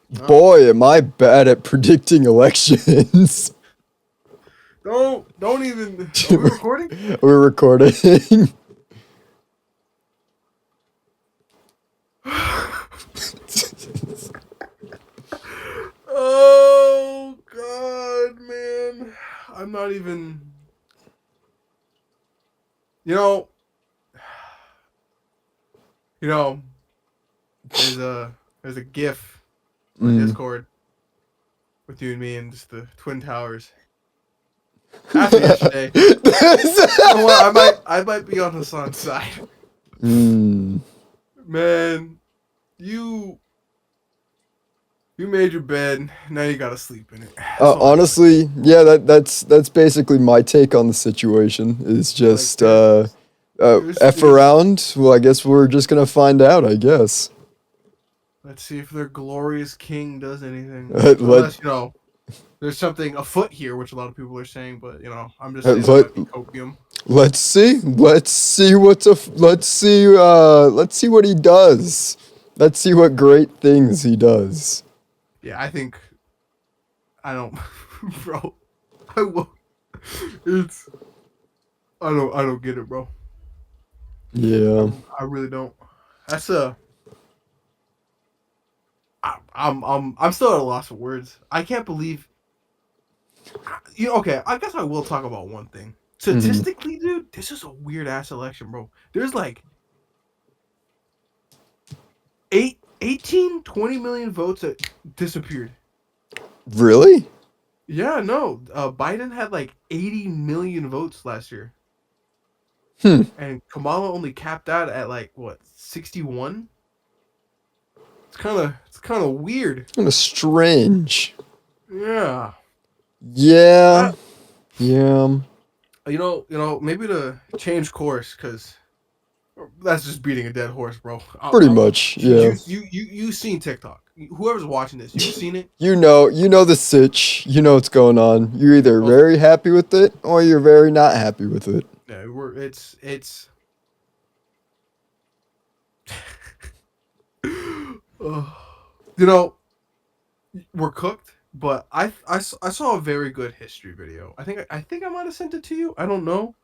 Boy, am I bad at predicting elections. Don't even. Are we recording? We're recording. Oh God, man! I'm not even. You know. You know. There's a GIF on Discord with you and me and just the Twin Towers. After yesterday, you know what? I might be on Hassan's side. Man, you made your bed. Now you gotta sleep in it. That's all I gotta say. Honestly, yeah, that's basically my take on the situation. Is Like just f there's. around. Well, I guess we're just gonna find out. I guess. Let's see if their glorious king does anything. Let Unless there's something afoot here, which a lot of people are saying. But I'm just saying that let might be copium. let's see. Let's see let's see what he does. Let's see what great things he does. Yeah, I think I don't, bro. I will. It's I don't get it, bro. Yeah. I really don't. That's a. I'm still at a loss of words. I can't believe. Okay. I guess I will talk about one thing. Statistically, dude, this is a weird ass election, bro. There's like 20 million votes that disappeared. Really? Yeah, no. Biden had like 80 million votes last year. And Kamala only capped out at like what, 61? It's kind of weird. Kind of strange. Yeah. Yeah. Uh, Yeah. maybe to change course, cuz that's just beating a dead horse, bro. Pretty much. Yeah. You seen TikTok. Whoever's watching this, you've seen it. You know the sitch. You know what's going on. You're either Also, very happy with it or you're very not happy with it. yeah, it's uh, you know, we're cooked, but I saw a very good history video. I think I might have sent it to you. I don't know.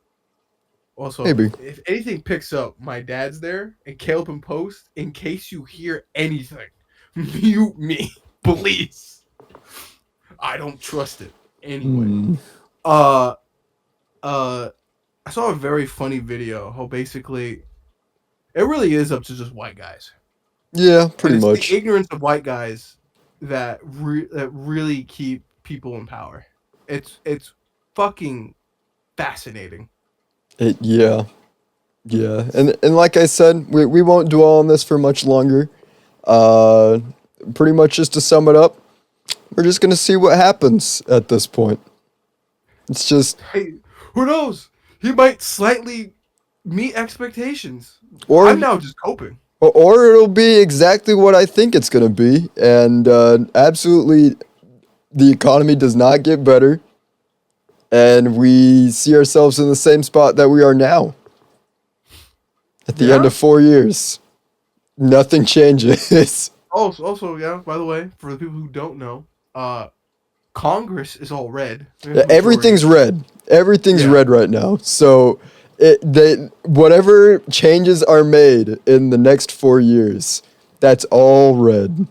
Also, Maybe. if anything picks up, my dad's there and Caleb and Post. In case you hear anything, mute me, please. I don't trust it anyway. Hmm. Uh, uh, I saw a very funny video. How basically it really is up to just white guys, Yeah, and pretty it's the much. ignorance of white guys that really keep people in power. It's fucking fascinating. Yeah. Yeah. And like I said, we won't dwell on this for much longer. Uh Pretty much just to sum it up, we're just gonna see what happens at this point. It's just Hey, who knows? He might slightly meet expectations. I'm or now just hoping. or it'll be exactly what I think it's gonna be, and absolutely the economy does not get better, and we see ourselves in the same spot that we are now at the end Yeah. of 4 years. Nothing changes. Also, yeah. By the way, for the people who don't know, Congress is all red. We have Yeah, a majority. everything's red. Everything's Yeah. red right now. So whatever changes are made in the next 4 years, that's all red.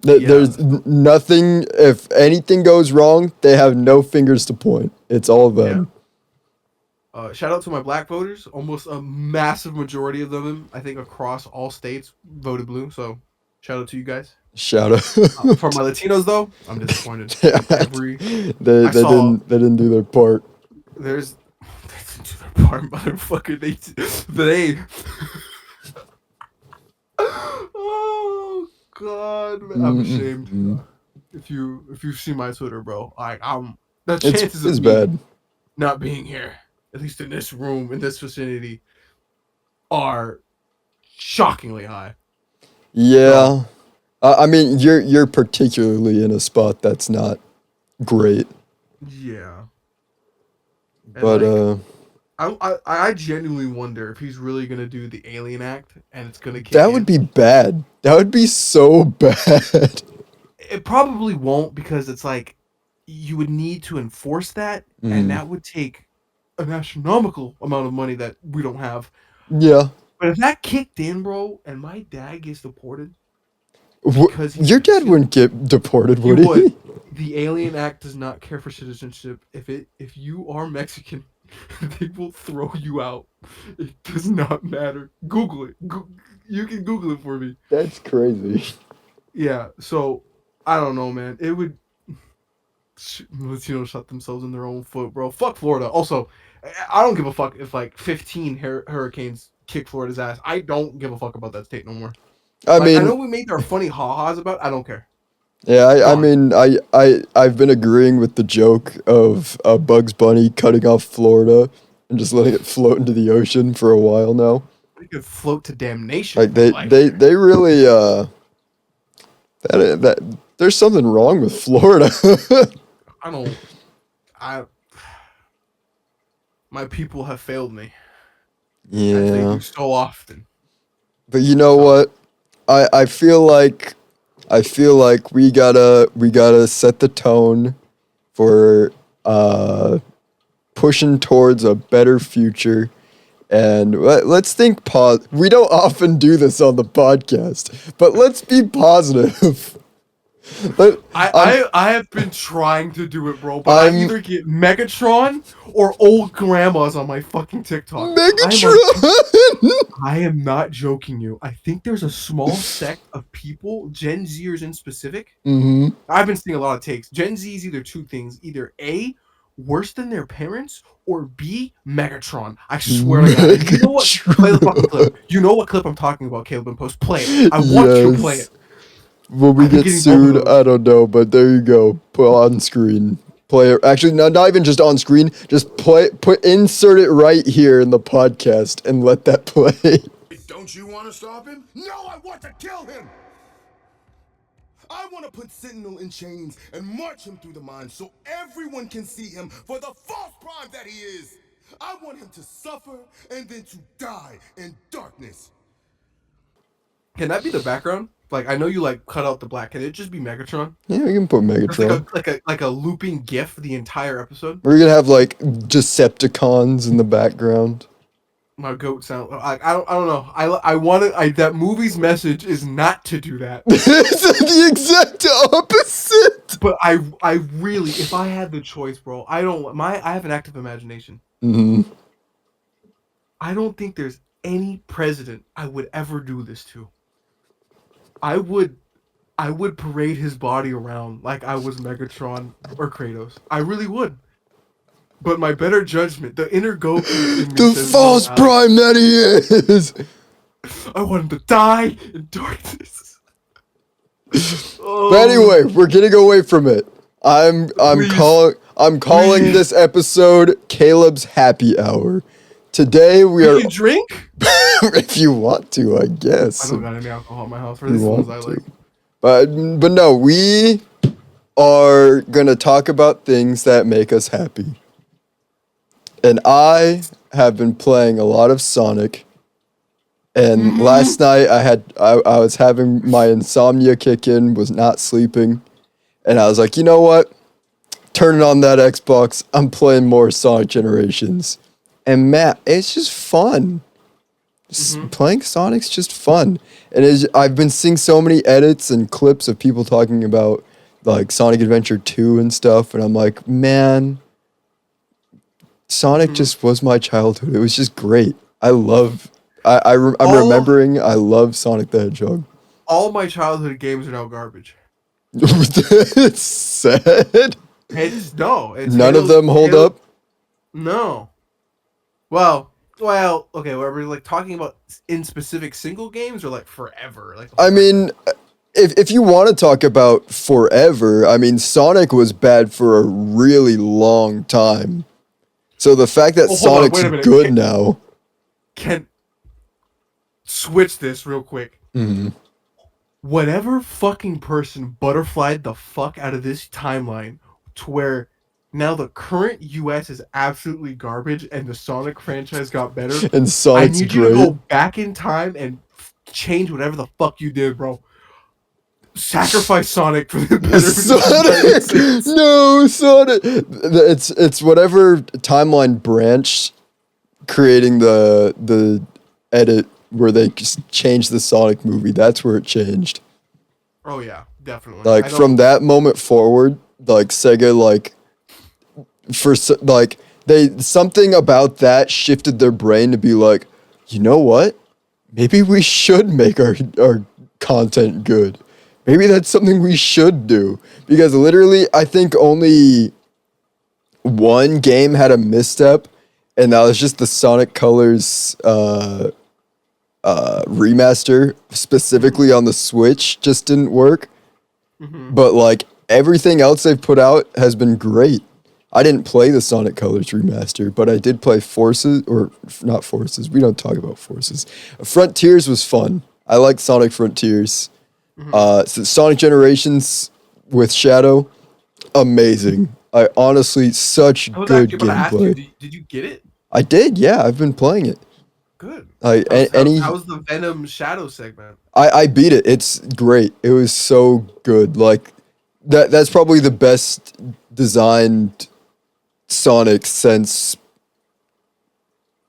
Yeah. There's nothing. If anything goes wrong, they have no fingers to point. It's all Yeah. them. Shout out to my black voters. Almost a massive majority of them, I think, across all states voted blue. So, shout out to you guys. Shout For out. my Latinos, though, I'm disappointed in every. they I saw they didn't do their part. there's they didn't do their part, motherfucker. They. Oh God, man. I'm ashamed. Mm-mm. If you see my Twitter, bro, I'm the It's chances of it's me bad. not being here, at least in this room, in this vicinity, are shockingly high. So Yeah. I mean, you're particularly in a spot that's not great, yeah, and but like I genuinely wonder if he's really gonna do the Alien Act and it's gonna kick that would in. be bad. That would be so bad. It probably won't, because it's like you would need to enforce that, and that would take an astronomical amount of money that we don't have. Yeah. But if that kicked in, bro, and my dad gets deported because he's Your dad Mexican, wouldn't get deported, he would would. he? The Alien Act does not care for citizenship. If you are Mexican, they will throw you out. It does not matter. Google it. You can Google it for me. That's crazy. Yeah. So I don't know, man. It would Latino shot themselves in their own foot, bro. Fuck Florida. Also, I don't give a fuck if like 15 hurricanes kick Florida's ass. I don't give a fuck about that state no more. I Like, I know mean, we made our funny ha-has about it. I don't care. yeah, I Gone. mean, I've been agreeing with the joke of Bugs Bunny cutting off Florida and just letting it float into the ocean for a while now. We could float to damnation. Like For life. they really that there's something wrong with Florida. My people have failed me. As they Yeah. do so often. But you know what? I feel like we gotta set the tone for pushing towards a better future. And let's think we don't often do this on the podcast, but let's be positive. I have been trying to do it, bro, but I either get Megatron or old grandmas on my fucking TikTok. Megatron! I am not joking you. I think there's a small sect of people, Gen Zers in specific. Mm-hmm. I've been seeing a lot of takes. Gen Z is either two things. Either A, worse than their parents, or B, Megatron. I swear to God. And you know what? Play the fucking clip. You know what clip I'm talking about, Caleb and Post. Play it. I want you to play it. Will we get sued? I don't know, but there you go. Put on screen. Play it. Actually, no, not even just on screen. Just insert it right here in the podcast and let that play. Don't you want to stop him? No, I want to kill him! I want to put Sentinel in chains and march him through the mines so everyone can see him for the false prime that he is! I want him to suffer and then to die in darkness. Can that be the background? Like, I know you like cut out the black. Can it just be Megatron? Yeah, we can put Megatron. Like a looping GIF the entire episode. We're gonna have like Decepticons in the background. My goat sound. I don't know. I want to. That movie's message is not to do that. It's the exact opposite. But I really, if I had the choice, bro, I have an active imagination. Mm-hmm. I don't think there's any president I would ever do this to. I would parade his body around like I was Megatron or Kratos. I really would. But my better judgment, the inner Goku in me The says, false prime that he is. I want him to die in darkness. But anyway, we're getting away from it. I'm calling this episode Caleb's Happy Hour. Today we are. You can drink? If you want to, I guess. I don't got any alcohol in my house. For these ones I like. But no, we are gonna talk about things that make us happy. And I have been playing a lot of Sonic. And last night I was having my insomnia kick in, was not sleeping, and I was like, you know what? Turning on that Xbox, I'm playing more Sonic Generations. And Matt, it's just fun. Playing Sonic's just fun. And I've been seeing so many edits and clips of people talking about like Sonic Adventure 2 and stuff, and I'm like, man, Sonic just was my childhood. It was just great. I'm remembering I love Sonic the Hedgehog. All my childhood games are now garbage. It's sad. None of them hold up? No. Well, okay, were we like talking about in specific single games or like forever? Like, I mean, if you want to talk about forever, I mean, Sonic was bad for a really long time. So the fact that Sonic's good now. Can switch this real quick. Mm-hmm. Whatever fucking person butterflied the fuck out of this timeline to where now the current US is absolutely garbage and the Sonic franchise got better. And Sonic's great. You to go back in time and change whatever the fuck you did, bro. Sacrifice Sonic for the better. Sonic, no, Sonic. It's whatever timeline branch creating the edit where they changed the Sonic movie. That's where it changed. Oh yeah, definitely. Like from that moment forward, like Sega, like they something about that shifted their brain to be like, you know what? Maybe we should make our content good. Maybe that's something we should do. Because literally, I think only one game had a misstep, and that was just the Sonic Colors remaster, specifically on the Switch, just didn't work. But like everything else they've put out has been great. I didn't play the Sonic Colors remaster, but I did play Forces, or not Forces. We don't talk about Forces. Frontiers was fun. I like Sonic Frontiers. So Sonic Generations with Shadow, amazing. I honestly, such I was good actually about to ask you, gameplay. did you get it? I did, yeah. I've been playing it. Good. Like How was the Venom Shadow segment? I beat it. It's great. It was so good. Like that's probably the best designed Sonic since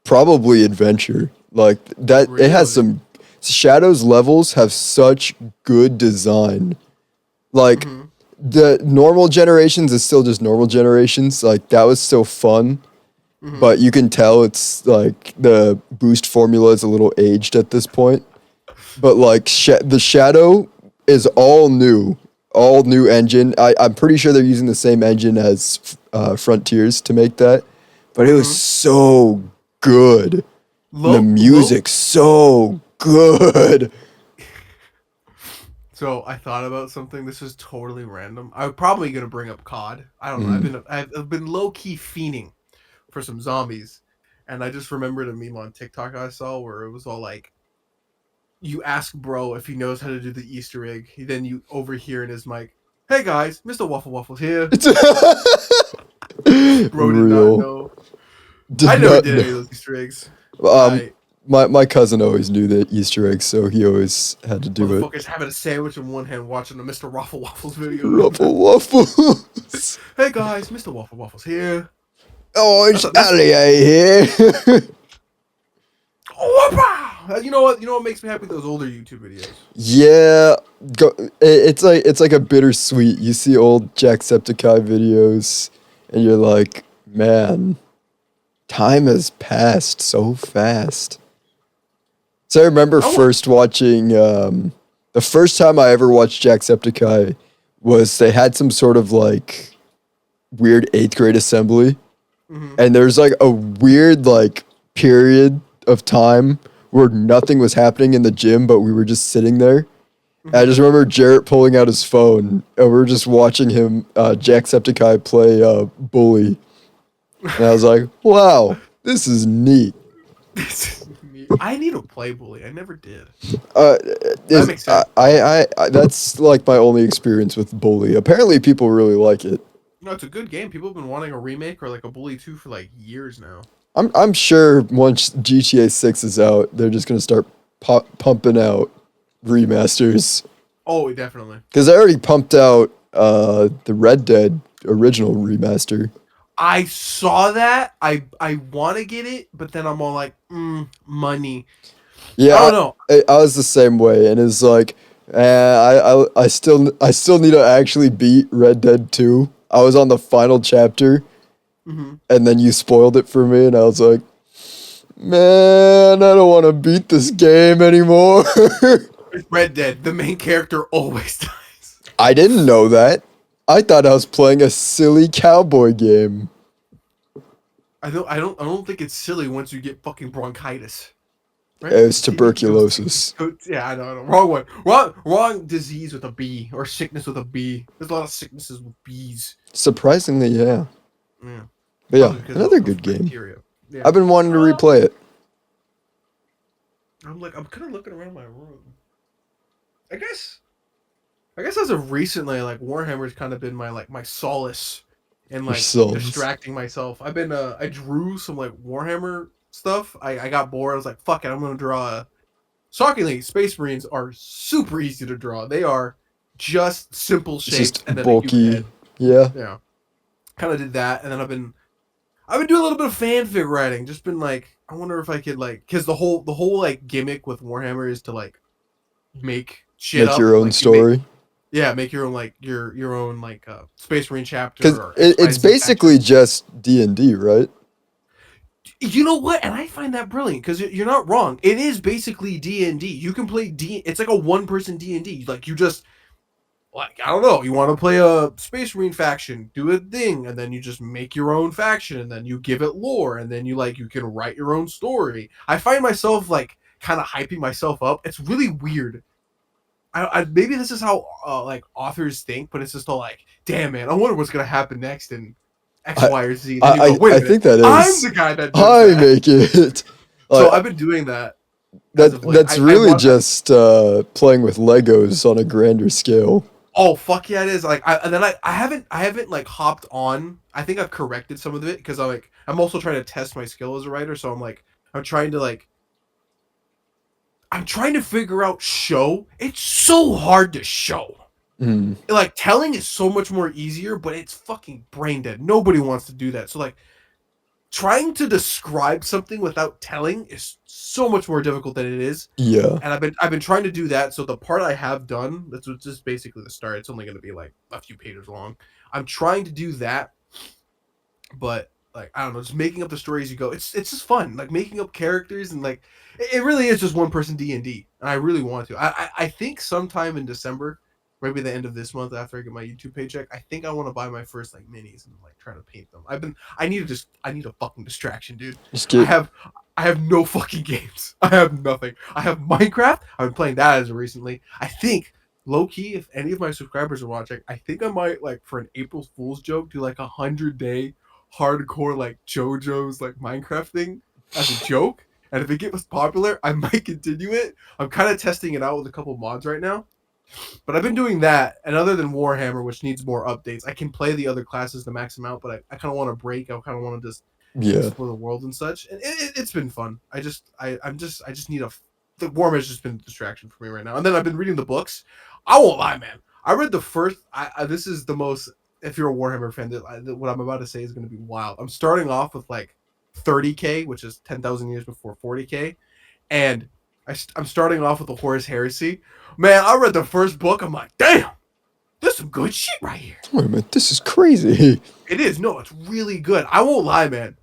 probably Adventure. Like that, it has some Shadows levels have such good design. Like the normal generations is still just normal generations. Like that was still fun, but you can tell it's like the boost formula is a little aged at this point. But like the Shadow is all new engine. I'm pretty sure they're using the same engine as Frontiers to make that, but it was so good. The music so good. So I thought about something. This is totally random. I'm probably gonna bring up COD. I don't know. I've been low key fiending for some zombies, and I just remembered a meme on TikTok I saw where it was all like, you ask bro if he knows how to do the Easter egg, then you overhear in his mic, "Hey guys, Mr. Waffle Waffles here." Bro did not know. I never did any of those Easter eggs. My cousin always knew the Easter eggs, so he always had to do it. Motherfuckers having a sandwich in one hand, watching the Mr. Waffle Waffles video. Ruffle Waffles. Hey guys, Mr. Waffle Waffles here. Oh, it's Ali here. You know what? You know what makes me happy? Those older YouTube videos. Yeah, it's like a bittersweet. You see old Jacksepticeye videos, and you're like, man, time has passed so fast. So I remember first watching, the first time I ever watched Jacksepticeye was they had some sort of like weird 8th grade assembly. And there's like a weird like period of time where nothing was happening in the gym, but we were just sitting there. And I just remember Jarrett pulling out his phone and we were just watching him, Jacksepticeye play Bully. And I was like, wow, this is neat. I need to play Bully. I never did. That makes sense. I that's like my only experience with Bully. Apparently people really like it. No, it's a good game. People have been wanting a remake or like a Bully 2 for like years now. I'm sure once GTA 6 is out, they're just gonna start pumping out remasters. Oh, definitely. Because they already pumped out the Red Dead original remaster. I saw that. I want to get it, but then I'm all like, money. Yeah, I don't know. I was the same way, and it's like, I still need to actually beat Red Dead 2. I was on the final chapter, and then you spoiled it for me, and I was like, man, I don't want to beat this game anymore. Red Dead, the main character always dies. I didn't know that. I thought I was playing a silly cowboy game. I don't think it's silly once you get fucking bronchitis. Right? It's tuberculosis. Yeah, I know. Wrong one. Wrong disease with a B, or sickness with a B. There's a lot of sicknesses with B's. Surprisingly, yeah. Yeah. But yeah, another good game. Yeah. I've been wanting to replay it. I'm kind of looking around my room. I guess as of recently, like Warhammer's kind of been my solace in like distracting myself. I've been I drew some like Warhammer stuff. I got bored. I was like, fuck it, I'm gonna draw. Shockingly, Space Marines are super easy to draw. They are just simple It's shapes just and then a huge bulky. head. Yeah. Yeah, kind of did that, and then I've been doing a little bit of fanfic writing. Just been like, I wonder if I could like, because the whole like gimmick with Warhammer is to like make shit Make up, your own like you make story. yeah, make your own like your own like Space Marine chapter Because or X Y it's Z faction. basically just D&D, right? You know what? And I find that brilliant because you're not wrong. It is basically D&D. You can play D. It's like a one-person D&D. Like you just like I don't know. You want to play a Space Marine faction, do a thing, and then you just make your own faction, and then you give it lore, and then you can write your own story. I find myself like kind of hyping myself up. It's really weird. Maybe this is how like authors think, but it's just all like, damn man, I wonder what's gonna happen next in X, I Y, or Z. Then you go, I wait a I minute, think that I'm is. the guy that does I that. make it. So Like I've been doing that as of late. that's I really want. just playing with Legos on a grander scale. Oh fuck yeah, it is. Like and then I haven't like hopped on. I think I've corrected some of it because I'm also trying to test my skill as a writer. So I'm trying to like I'm trying to figure out show. It's so hard to show. Mm, Like telling is so much more easier, but it's fucking brain dead. Nobody wants to do that. So like trying to describe something without telling is so much more difficult than it is. yeah. And I've been trying to do that. So the part I have done, that's just basically the start. It's only going to be like a few pages long. I'm trying to do that, but like I don't know, just making up the story as you go. It's just fun, like making up characters and like it really is just one person D&D. And I really want to. I think sometime in December, maybe the end of this month after I get my YouTube paycheck, I think I want to buy my first like minis and like try to paint them. I need a fucking distraction, dude. Just I get have I have no fucking games. I have nothing. I have Minecraft. I've been playing that as of recently. I think low key, if any of my subscribers are watching, I think I might like for an April Fool's joke do like 100-day hardcore like JoJo's like Minecraft thing as a joke. And if it gets popular, I might continue it. I'm kind of testing it out with a couple mods right now. But I've been doing that, and other than Warhammer, which needs more updates, I can play the other classes to max them out, but I kind of want to break. I kind of want to just yeah. explore the world and such. And it's been fun. I just need a. The Warhammer's just been a distraction for me right now. And then I've been reading the books. I won't lie, man. I read the first. This is the most. If you're a Warhammer fan, what I'm about to say is going to be wild. I'm starting off with like 30K, which is 10,000 years before 40K, and I'm starting off with the Horus Heresy. Man, I read the first book. I'm like, damn, this is some good shit right here. Wait a minute, this is crazy. It is. No, it's really good. I won't lie, man.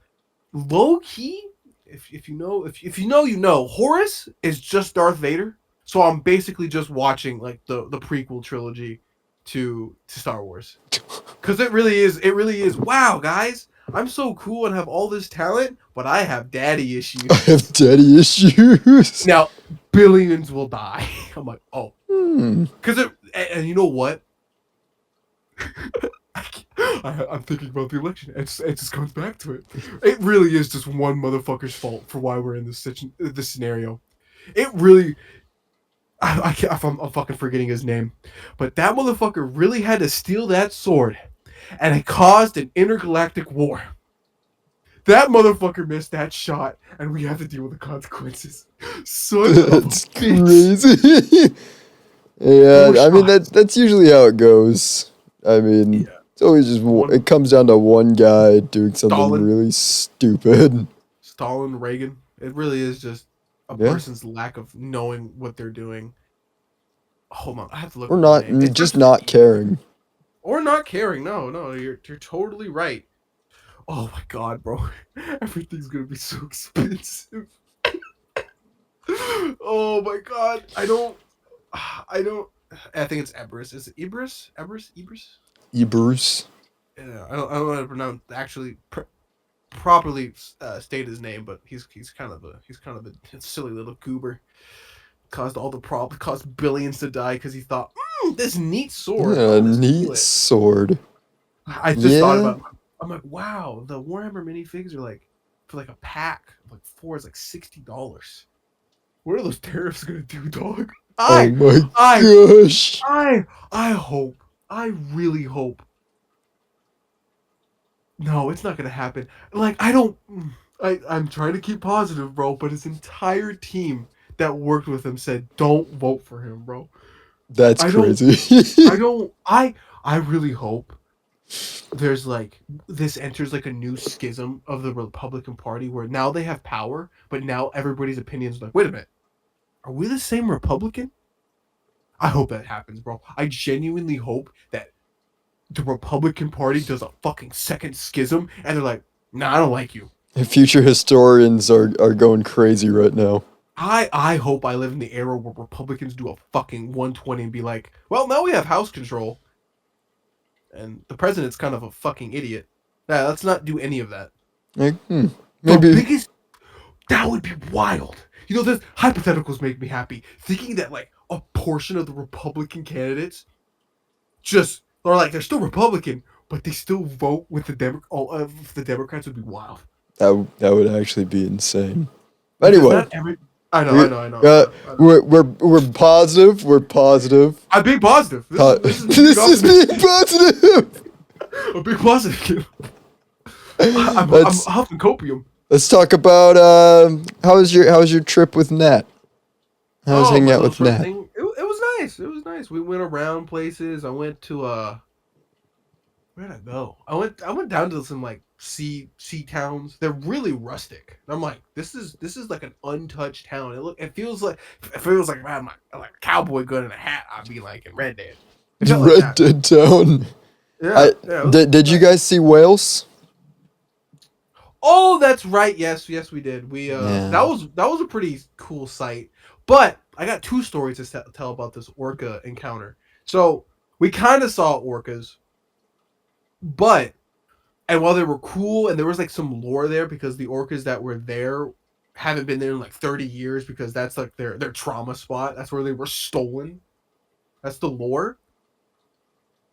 Low key, if you know, if you know, you know. Horus is just Darth Vader. So I'm basically just watching like the prequel trilogy to Star Wars. Cause it really is. It really is. Wow, guys, I'm so cool and have all this talent, but I have daddy issues. I have daddy issues. Now billions will die. I'm like, oh, Hmm. because and you know what? I'm thinking about the election. It just comes back to it. It really is just one motherfucker's fault for why we're in this scenario. It really. I can't. I'm fucking forgetting his name, but that motherfucker really had to steal that sword, and it caused an intergalactic war. That motherfucker missed that shot, and we have to deal with the consequences. Son of a That's bitch. crazy. Yeah, Four I mean shots. that's usually how it goes. I mean, Yeah. it's always just it comes down to one guy doing something Stalin. really stupid. Stalin, Reagan. It really is just a Yeah. person's lack of knowing what they're doing. Hold on, I have to look. Or Up not, the name. It just starts with not E. caring. Or not caring. No, you're totally right. Oh my god, bro, everything's gonna be so expensive. Oh my god, I don't. I think it's Ebris. Is it Ibris? Ebris? Bruce. Yeah, I don't know how to pronounce actually properly state his name, but he's kind of a silly little goober. Caused all the problems, caused billions to die because he thought, this neat sword. Yeah, I'm gonna steal neat it." sword. I just thought Yeah. about it. I'm like, wow, the Warhammer minifigs are like, for like a pack of like 4 is like $60. What are those tariffs gonna do, dog? Oh my I, gosh. I hope, I really hope. No, it's not gonna happen. Like, I'm trying to keep positive, bro, but his entire team that worked with him said, don't vote for him, bro. That's I don't. crazy. I don't. I really hope there's like this enters like a new schism of the Republican Party where now they have power, but now everybody's opinions are like, wait a minute, are we the same Republican? I hope that happens, bro. I genuinely hope that the Republican Party does a fucking second schism and they're like, nah, I don't like you. Future historians are going crazy right now. I hope I live in the era where Republicans do a fucking 120 and be like, well, now we have House control. And the president's kind of a fucking idiot. Yeah, let's not do any of that. Like, The maybe biggest that would be wild. You know, the hypotheticals make me happy. Thinking that like a portion of the Republican candidates just are like they're still Republican, but they still vote with the all of the Democrats would be wild. that would actually be insane. Because Anyway, not every I know, we, I know, I know. I know. we're positive. We're positive. I'm being positive. This is This is being positive. a big positive. I'm huffing copium. Let's talk about how was your trip with Nat? How was hanging my out little with trip Nat? thing. It was nice. It was nice. We went around places. I went to where did I go? I went down to some like sea towns. They're really rustic. And I'm like, this is like an untouched town. It feels like man, like a cowboy gun and a hat. I'd be like in Red Dead. It felt like Red that. Dead Town. Yeah. Yeah. It was Did you nice. guys see Wales? Oh, that's right. Yes, we did. We Yeah. that was a pretty cool sight. But I got two stories to tell about this orca encounter. So we kind of saw orcas, but and while they were cool and there was like some lore there because the orcas that were there haven't been there in like 30 years because that's like their trauma spot. That's where they were stolen. That's the lore.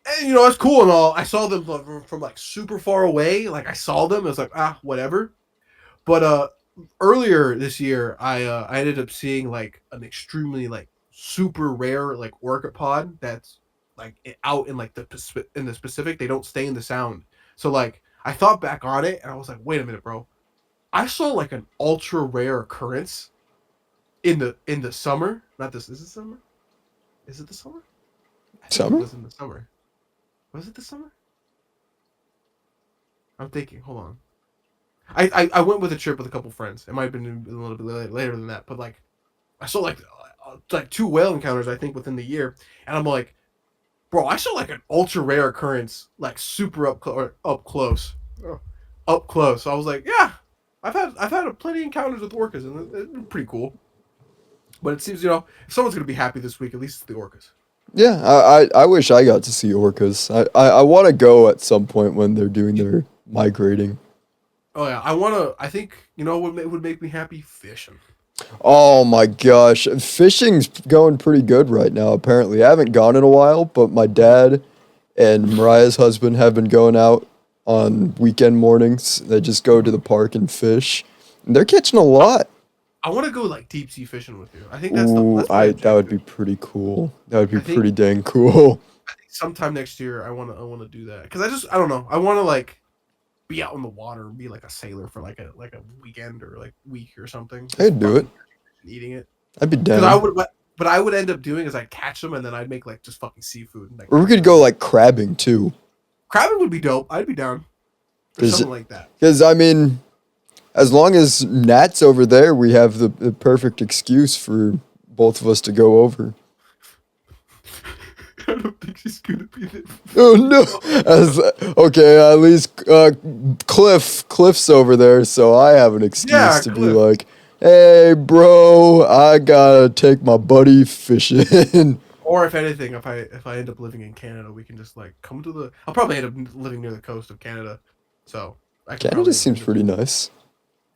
And you know, it's cool and all. I saw them from like super far away. Like I saw them. It was like, whatever. But earlier this year, I ended up seeing like an extremely like super rare like orchid pod that's like out in like in the Pacific. They don't stay in the Sound. So like I thought back on it and I was like, wait a minute, bro. I saw like an ultra rare occurrence in the summer. Not this. Is it summer? Is it the summer? I think it Summer? was in the summer. Was it the summer? I'm thinking. Hold on. I went with a trip with a couple friends. It might have been a little bit later than that, but like I saw like two whale encounters I think within the year, and I'm like, bro, I saw like an ultra rare occurrence, like super up close, up close. So I was like, yeah, I've had plenty of encounters with orcas, and they're pretty cool. But it seems if someone's gonna be happy this week, at least it's the orcas. Yeah, I wish I got to see orcas. I want to go at some point when they're doing their migrating. Oh yeah, I think what would make me happy fishing. Oh my gosh, fishing's going pretty good right now. Apparently, I haven't gone in a while, but my dad and Mariah's husband have been going out on weekend mornings. They just go to the park and fish. And they're catching a lot. I want to go like deep sea fishing with you. I think that's Ooh, my that would be objective. pretty cool. That would be I think pretty dang cool. sometime next year I want to do that because I don't know, I want to like be out in the water and be like a sailor for like a weekend or like week or something. Just I'd do it. fucking eating it I'd be because down. what I would end up doing is I'd catch them and then I'd make like just fucking seafood and like Or we could go like crabbing too. crabbing would be dope. I'd be down for something like that. Because I mean, as long as Nat's over there, we have the perfect excuse for both of us to go over. I don't think she's gonna be there. Oh no! Okay, at least Cliff's over there, so I have an excuse Yeah, to be Cliff. like, "Hey, bro, I gotta take my buddy fishing." Or if anything, if I end up living in Canada, we can just like come to the. I'll probably end up living near the coast of Canada, so I can Canada probably seems pretty nice.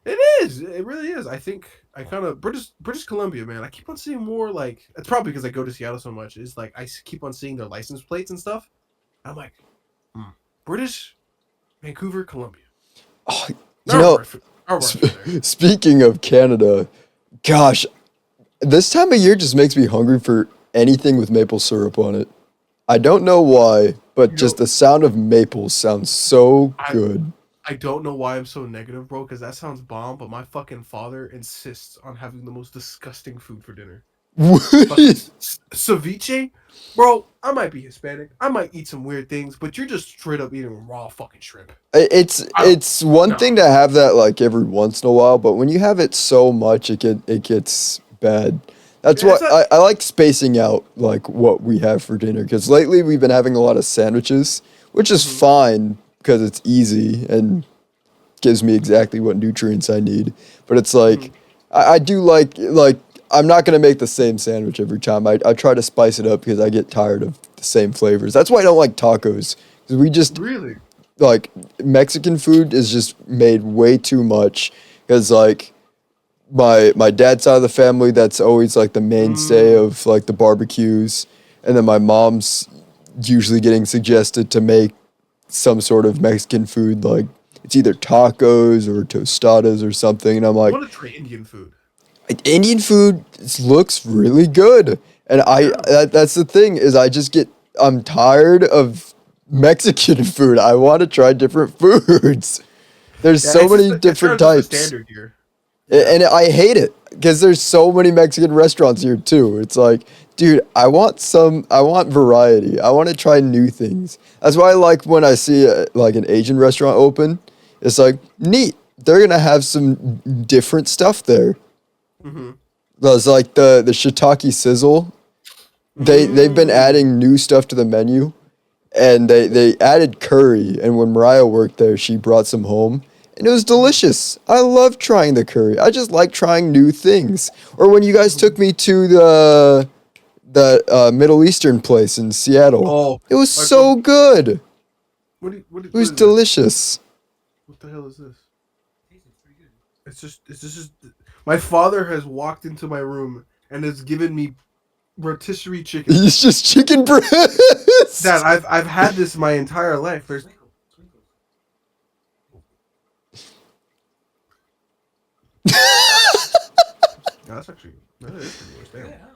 It is. It really is. I think I kind of British Columbia, man. I keep on seeing more like it's probably because I go to Seattle so much. Is like keep on seeing their license plates and stuff. I'm like, British, Vancouver, Columbia. Oh, Not right there. speaking of Canada, gosh, this time of year just makes me hungry for anything with maple syrup on it. I don't know why, but just the sound of maple sounds so good. I don't know why I'm so negative, bro, because that sounds bomb, but my fucking father insists on having the most disgusting food for dinner. Fucking ceviche, bro. I might be Hispanic. I might eat some weird things, but you're just straight up eating raw fucking shrimp. It's one No. thing to have that like every once in a while, but when you have it so much, it gets bad. That's Yeah, why it's not, I like spacing out like what we have for dinner because lately we've been having a lot of sandwiches, which is fine because it's easy and gives me exactly what nutrients I need. But it's like I do like I'm not gonna make the same sandwich every time. I try to spice it up because I get tired of the same flavors. That's why I don't like tacos because we just really. like Mexican food is just made way too much because like my dad's side of the family that's always like the mainstay of like the barbecues, and then my mom's usually getting suggested to make some sort of Mexican food like it's either tacos or tostadas or something, and I'm I like want to try Indian food. Indian food looks really good, and that's the thing is I'm tired of Mexican food. I want to try different foods. There's Yeah, so it's many just it's different just the types. standard here. Yeah. And I hate it because there's so many Mexican restaurants here too. It's like, dude, I want variety. I want to try new things. That's why I like when I see like an Asian restaurant open. It's like neat. They're gonna have some different stuff there. There's like the shiitake sizzle. They've been adding new stuff to the menu, and they added curry. And when Mariah worked there, she brought some home, and it was delicious. I love trying the curry. I just like trying new things. Or when you guys took me to the Middle Eastern place in Seattle, Oh, it was like so good. what It was is this? delicious. What the hell is this? It's just my father has walked into my room and has given me rotisserie chicken. It's just chicken breast. Dad, I've had this my entire life. There's Yeah, that's actually that is pretty nice. Damn.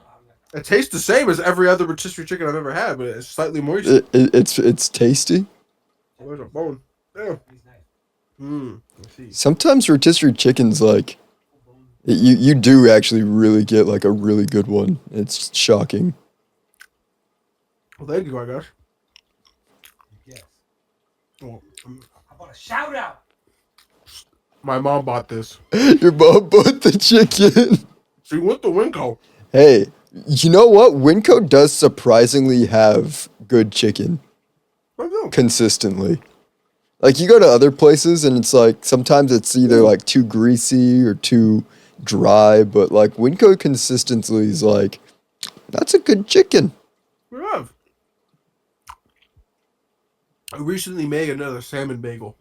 It tastes the same as every other rotisserie chicken I've ever had, but it's slightly moist. It's tasty. There's a bone. Damn. Let's see. Sometimes rotisserie chicken's like you do actually really get like a really good one. It's shocking. Well, thank you, I guess. Yes. Well, How about a shout out? my mom bought this. Your mom bought the chicken. She went to Winco. Hey, you know what? Winco does surprisingly have good chicken I know. consistently. Like you go to other places and it's like sometimes it's either like too greasy or too dry, but like Winco consistently is like that's a good chicken. We have. I recently made another salmon bagel.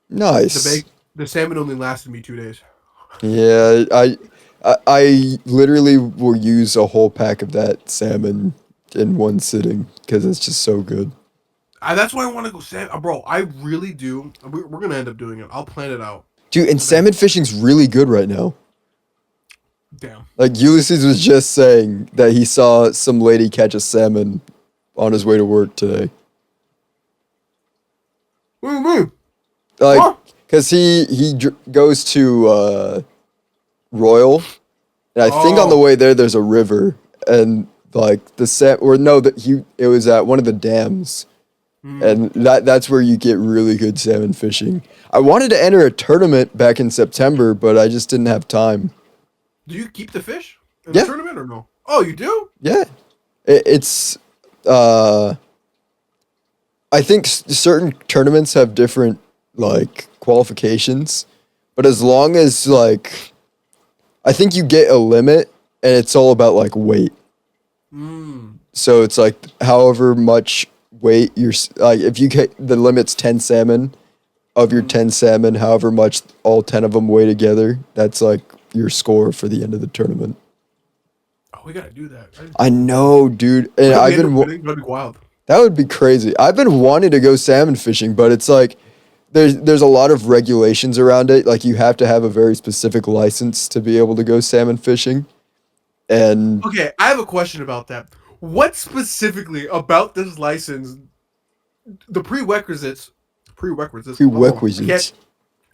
Nice. The salmon only lasted me 2 days. Yeah, I literally will use a whole pack of that salmon in one sitting because it's just so good. That's why I want to go salmon. Bro, I really do. We're going to end up doing it. I'll plan it out. Dude, and salmon fishing's really good right now. Damn. Like Ulysses was just saying that he saw some lady catch a salmon on his way to work today. What do you mean? Like, What? because he goes to Royal, and I think on the Oh. way there's a river, and like it was at one of the dams, and that's where you get really good salmon fishing. I wanted to enter a tournament back in September, but I just didn't have time. Do you keep the fish in Yeah. the tournament or no? Oh, you do? Yeah, it's I think certain tournaments have different like qualifications, but as long as like I think you get a limit and it's all about like weight. So it's like however much weight like if you get the limit's 10 salmon, of your 10 salmon, however much all 10 of them weigh together, that's like your score for the end of the tournament. Oh, we got to do that. I know, dude. And I've been That'd be wild. That would be crazy. I've been wanting to go salmon fishing, but it's like there's a lot of regulations around it. Like you have to have a very specific license to be able to go salmon fishing. And Okay, I have a question about that. What specifically about this license, the prerequisites? Oh, Prerequisites.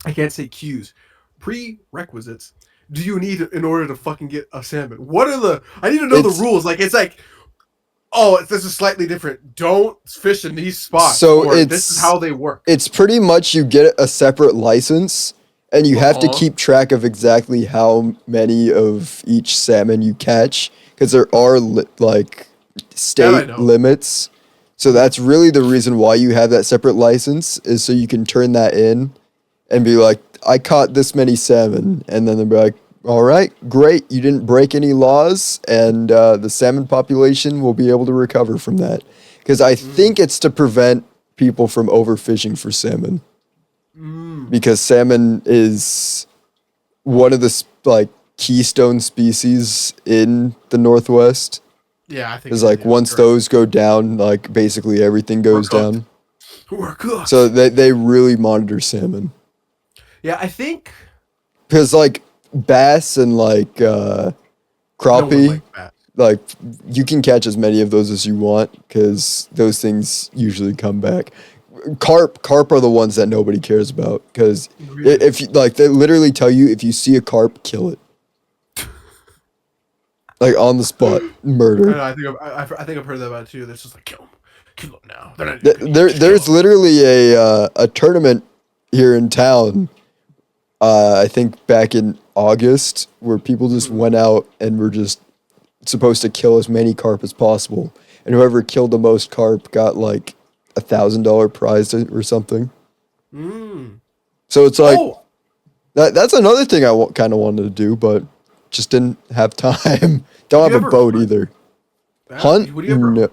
I can't say cues. Prerequisites do you need in order to fucking get a salmon? What are the? I need to know the rules. Like it's like, oh, this is slightly different. Don't fish in these spots. So Or this is how they work. It's pretty much you get a separate license, and you have to keep track of exactly how many of each salmon you catch, because there are like state limits. So that's really the reason why you have that separate license, is so you can turn that in and be like, I caught this many salmon, and then they'll be like, all right, great, you didn't break any laws, and the salmon population will be able to recover from that. Because I think it's to prevent people from overfishing for salmon. Because salmon is one of the like keystone species in the Northwest. Yeah, I think it's like once those go down, like basically everything goes down. We're cooked. So they really monitor salmon. Yeah, I think because like bass and like crappie, like you can catch as many of those as you want because those things usually come back. Carp are the ones that nobody cares about because if you, like they literally tell you if you see a carp, kill it. Like on the spot, murder. I think I've heard that about it too. That's just like kill them now. There's literally a tournament here in town. I think back in August, where people just went out and were just supposed to kill as many carp as possible, and whoever killed the most carp got like $1,000 prize or something. So it's like that's another thing I kind of wanted to do, but just didn't have time. Don't have a boat either. Hunt? No.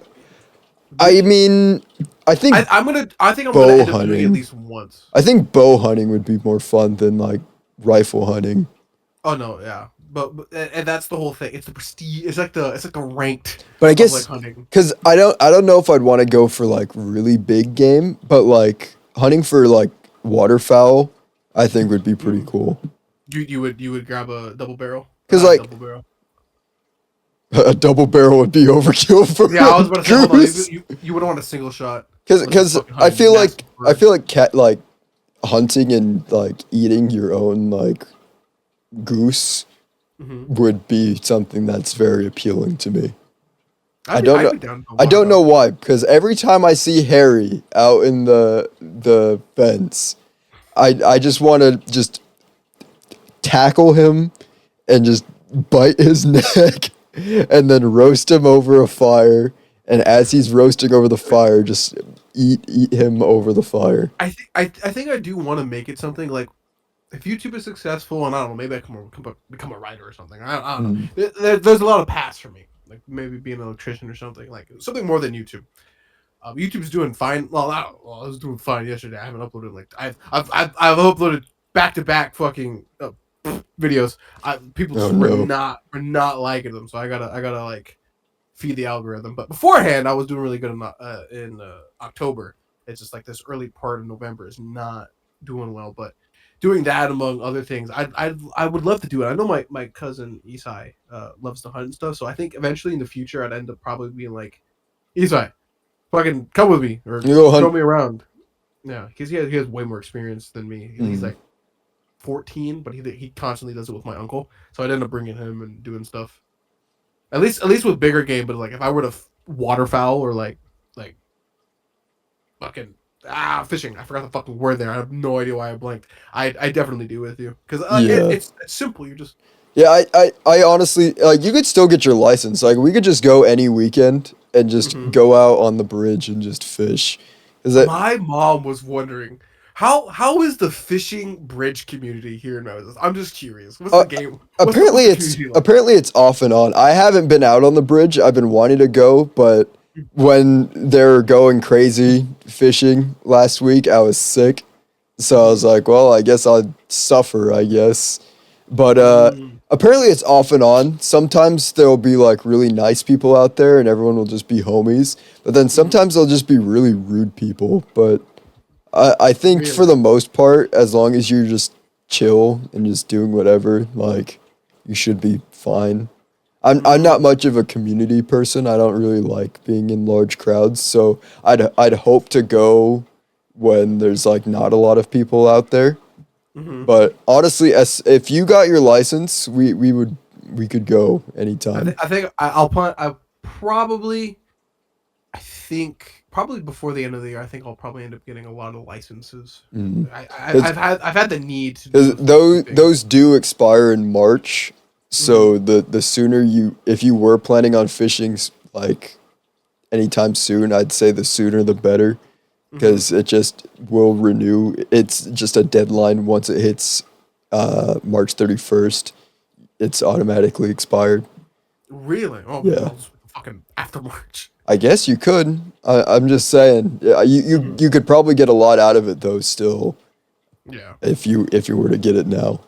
I mean, I think I'm gonna end up doing it at least once. I think bow hunting would be more fun than like rifle hunting. Oh no, yeah, but and that's the whole thing. It's the prestige. It's like the ranked. But I guess because I don't know if I'd want to go for like really big game, but like hunting for like waterfowl, I think would be pretty cool. You would grab a double barrel. Because like a double barrel would be overkill for I was about to say, hold on, you wouldn't want a single shot. Because I feel like cat like hunting and like eating your own like goose would be something that's very appealing to me. I don't know why, because every time I see Harry out in the fence, I just want to just tackle him and just bite his neck and then roast him over a fire. And as he's roasting over the fire, just eat him over the fire. I think I do want to make it something like, if YouTube is successful, and I don't know, maybe I can become a writer or something. I don't know. There's a lot of paths for me, like maybe being an electrician or something, like something more than YouTube. YouTube's doing fine. Well, I was doing fine yesterday. I haven't uploaded I've uploaded back to back fucking videos. People just were not liking them, so I gotta like feed the algorithm. But beforehand, I was doing really good in October. It's just like this early part of November is not doing well, but doing that among other things, I would love to do it. I know my cousin Isai loves to hunt and stuff, so I think eventually in the future I'd end up probably being like, Isai, fucking come with me or throw me around. Yeah, because he has way more experience than me. He's like 14, but he constantly does it with my uncle, so I'd end up bringing him and doing stuff. At least with bigger game, but like if I were to waterfowl or like fucking fishing, I forgot the fucking word there. I have no idea why I blanked. I definitely do with you because it's simple. You just I honestly like you could still get your license. Like we could just go any weekend and just go out on the bridge and just fish. My mom was wondering how is the fishing bridge community here in Moses? I'm just curious. What's the game? Apparently it's off and on. I haven't been out on the bridge. I've been wanting to go, but when they're going crazy fishing last week, I was sick. So I was like, well, I guess I'll suffer, I guess. But apparently it's off and on. Sometimes there'll be like really nice people out there and everyone will just be homies. But then sometimes they'll just be really rude people. But I think for the most part, as long as you're just chill and just doing whatever, like you should be fine. I'm not much of a community person. I don't really like being in large crowds, so I'd hope to go when there's like not a lot of people out there. Mm-hmm. But honestly, as if you got your license, we could go anytime. I think I'll plan. I think probably before the end of the year. I think I'll probably end up getting a lot of licenses. I've had the need to Because do a few things. those do expire in March, so the sooner you, if you were planning on fishing like anytime soon, I'd say the sooner the better, because it just will renew. It's just a deadline once it hits March 31st. It's automatically expired. Really? Oh, Yeah. well, fucking after March. I guess you could. I'm just saying. Yeah, you could probably get a lot out of it though. Still, Yeah. if you were to get it now.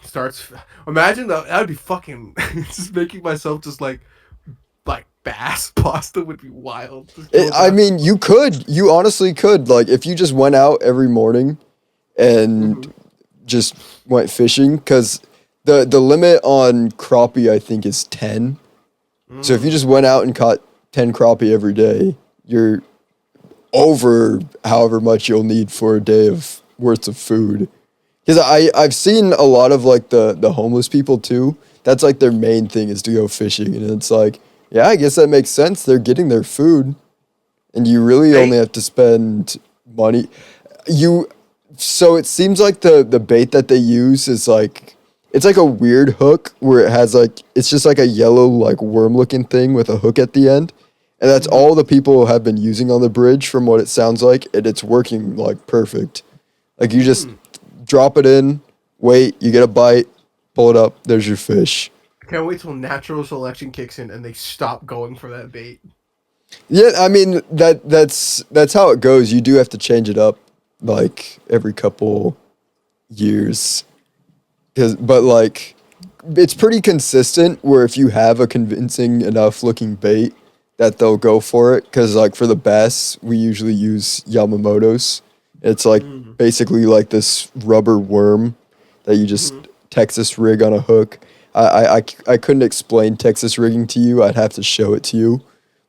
Starts. Imagine that would be fucking. Just making myself just like bass pasta would be wild. I mean, you could. You honestly could. Like, if you just went out every morning and just went fishing, because the limit on crappie, I think, is 10. So if you just went out and caught 10 crappie every day, you're over however much you'll need for a day of worth of food. Because I've seen a lot of like the homeless people too. That's like their main thing is to go fishing, and it's like, yeah, I guess that makes sense. They're getting their food, and you really only have to spend money. So it seems like the bait that they use is like, it's like a weird hook where it has like, it's just like a yellow like worm looking thing with a hook at the end, and that's all the people have been using on the bridge from what it sounds like, and it's working like perfect. Like you just drop it in, wait, you get a bite, pull it up, there's your fish. I can't wait till natural selection kicks in and they stop going for that bait. Yeah, I mean that's how it goes. You do have to change it up like every couple years. But like it's pretty consistent where if you have a convincing enough looking bait that they'll go for it, cuz like for the bass, we usually use Yamamoto's. It's like basically like this rubber worm that you just Texas rig on a hook. I couldn't explain Texas rigging to you. I'd have to show it to you.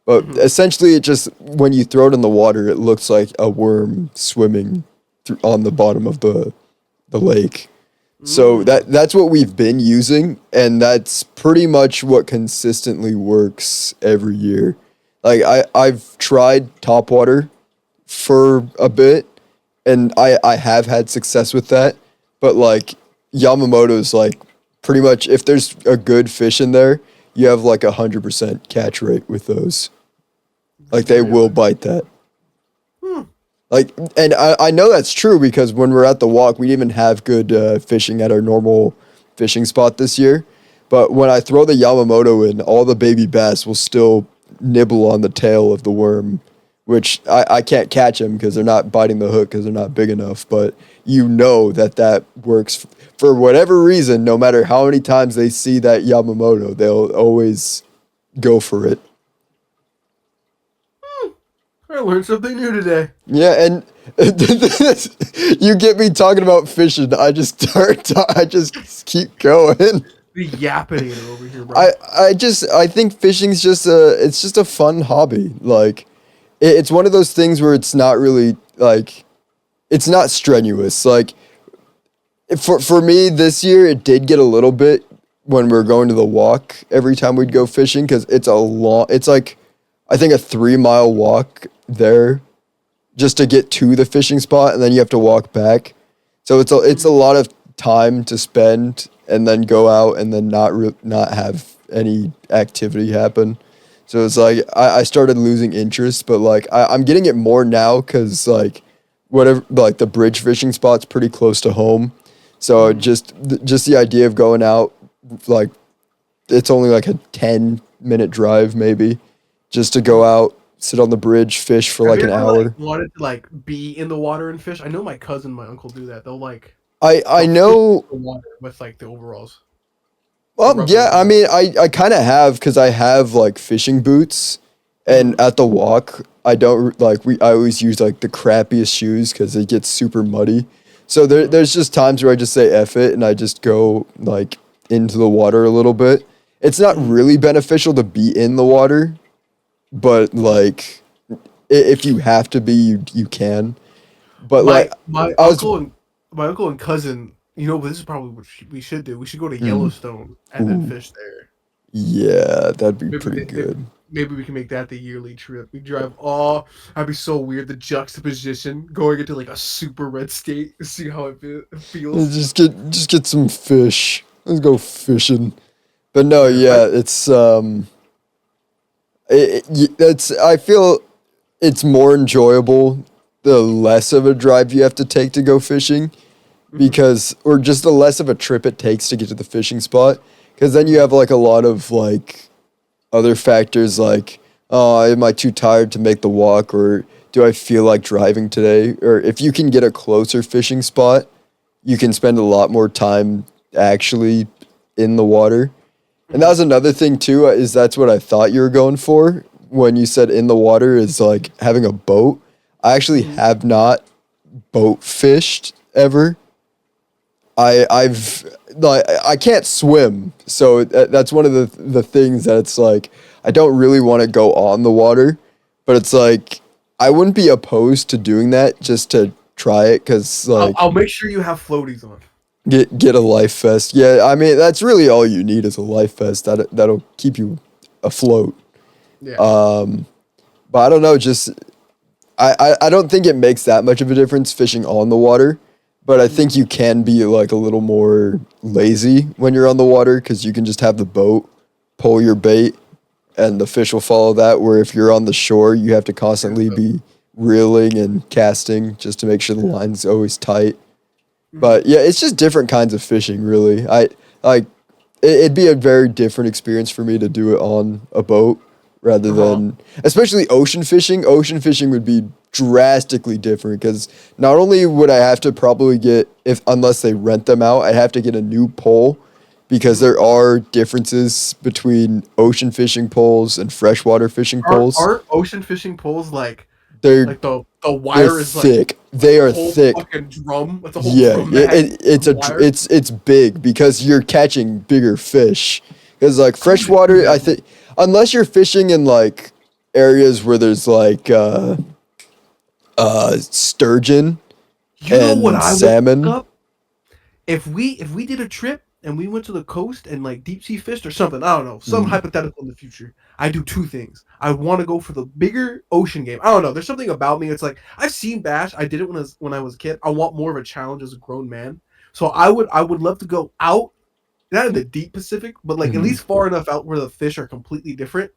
But essentially, it just, when you throw it in the water, it looks like a worm swimming on the bottom of the lake. So that's what we've been using, and that's pretty much what consistently works every year. Like I've tried topwater for a bit, and I have had success with that. But like Yamamoto's like pretty much, if there's a good fish in there, you have like 100% catch rate with those. Like they will bite that. Like, and I know that's true because when we're at the walk, we didn't even have good fishing at our normal fishing spot this year. But when I throw the Yamamoto in, all the baby bass will still nibble on the tail of the worm, which I can't catch them because they're not biting the hook because they're not big enough. But you know that works for whatever reason. No matter how many times they see that Yamamoto, they'll always go for it. I learned something new today. Yeah, and you get me talking about fishing. I just keep going. The yapping over here, bro. I think fishing's just a fun hobby. Like it's one of those things where it's not really like, it's not strenuous. Like for me this year, it did get a little bit when we were going to the walk every time we'd go fishing, because it's like I think a 3-mile walk there just to get to the fishing spot, and then you have to walk back. So it's a lot of time to spend and then go out and then not have any activity happen. So it's like I started losing interest, but like I'm getting it more now because like whatever, like the bridge fishing spot's pretty close to home. So just the idea of going out, like it's only like a 10-minute drive maybe, just to go out, sit on the bridge, fish for like an hour. Wanted to like be in the water and fish? I know my cousin, and my uncle do that. They'll like I know fish in the water with like the overalls. Well, yeah, I mean, I kind of have, because I have like fishing boots, and at the walk, I don't like I always use like the crappiest shoes because it gets super muddy. So there's just times where I just say F it and I just go like into the water a little bit. It's not really beneficial to be in the water, but like if you have to be, you can. But My my uncle and cousin. You know, this is probably what we should do. We should go to Mm. Yellowstone and then Ooh. fish there. Yeah, that'd be Maybe, pretty good. maybe we can make that the yearly trip. We drive all. That'd be so weird. The juxtaposition going into like a super red state. See how it Yeah, feels. just get some fish. Let's go fishing. But no, Yeah, yeah, it's I feel it's more enjoyable the less of a drive you have to take to go fishing because or just the less of a trip it takes to get to the fishing spot because then you have like a lot of like other factors like oh am I too tired to make the walk or do I feel like driving today or if you can get a closer fishing spot you can spend a lot more time actually in the water. And that was another thing too, is that's what I thought you were going for when you said in the water is like having a boat. I actually have not boat fished ever. I've like I can't swim, so that's one of the things that it's like I don't really want to go on the water, but it's like I wouldn't be opposed to doing that just to try it because like I'll make sure you have floaties on. get a life vest. Yeah, I mean that's really all you need is a life vest. That'll keep you afloat. Yeah. But I don't know, just I don't think it makes that much of a difference fishing on the water. But I think you can be like a little more lazy when you're on the water because you can just have the boat pull your bait and the fish will follow that. Where if you're on the shore, you have to constantly be reeling and casting just to make sure the line's always tight. But yeah, it's just different kinds of fishing, really. I like it'd be a very different experience for me to do it on a boat rather than, especially ocean fishing. Ocean fishing would be drastically different because not only would I have to probably get if unless they rent them out, I'd have to get a new pole because there are differences between ocean fishing poles and freshwater fishing poles. Aren't ocean fishing poles like They're the they're wire is like thick. They a are whole thick. fucking drum? It's a whole Yeah, drum bag it's of wire. it's big because you're catching bigger fish. Because like freshwater, I think unless you're fishing in like areas where there's like sturgeon You know what and I would salmon. look up? If we did a trip and we went to the coast and like deep sea fished or something, I don't know, some hypothetical in the future, I do two things. I want to go for the bigger ocean game. I don't know. There's something about me. It's like I've seen bass. I did it when I was a kid. I want more of a challenge as a grown man. So I would love to go out, not in the deep Pacific, but like at least far enough out where the fish are completely different.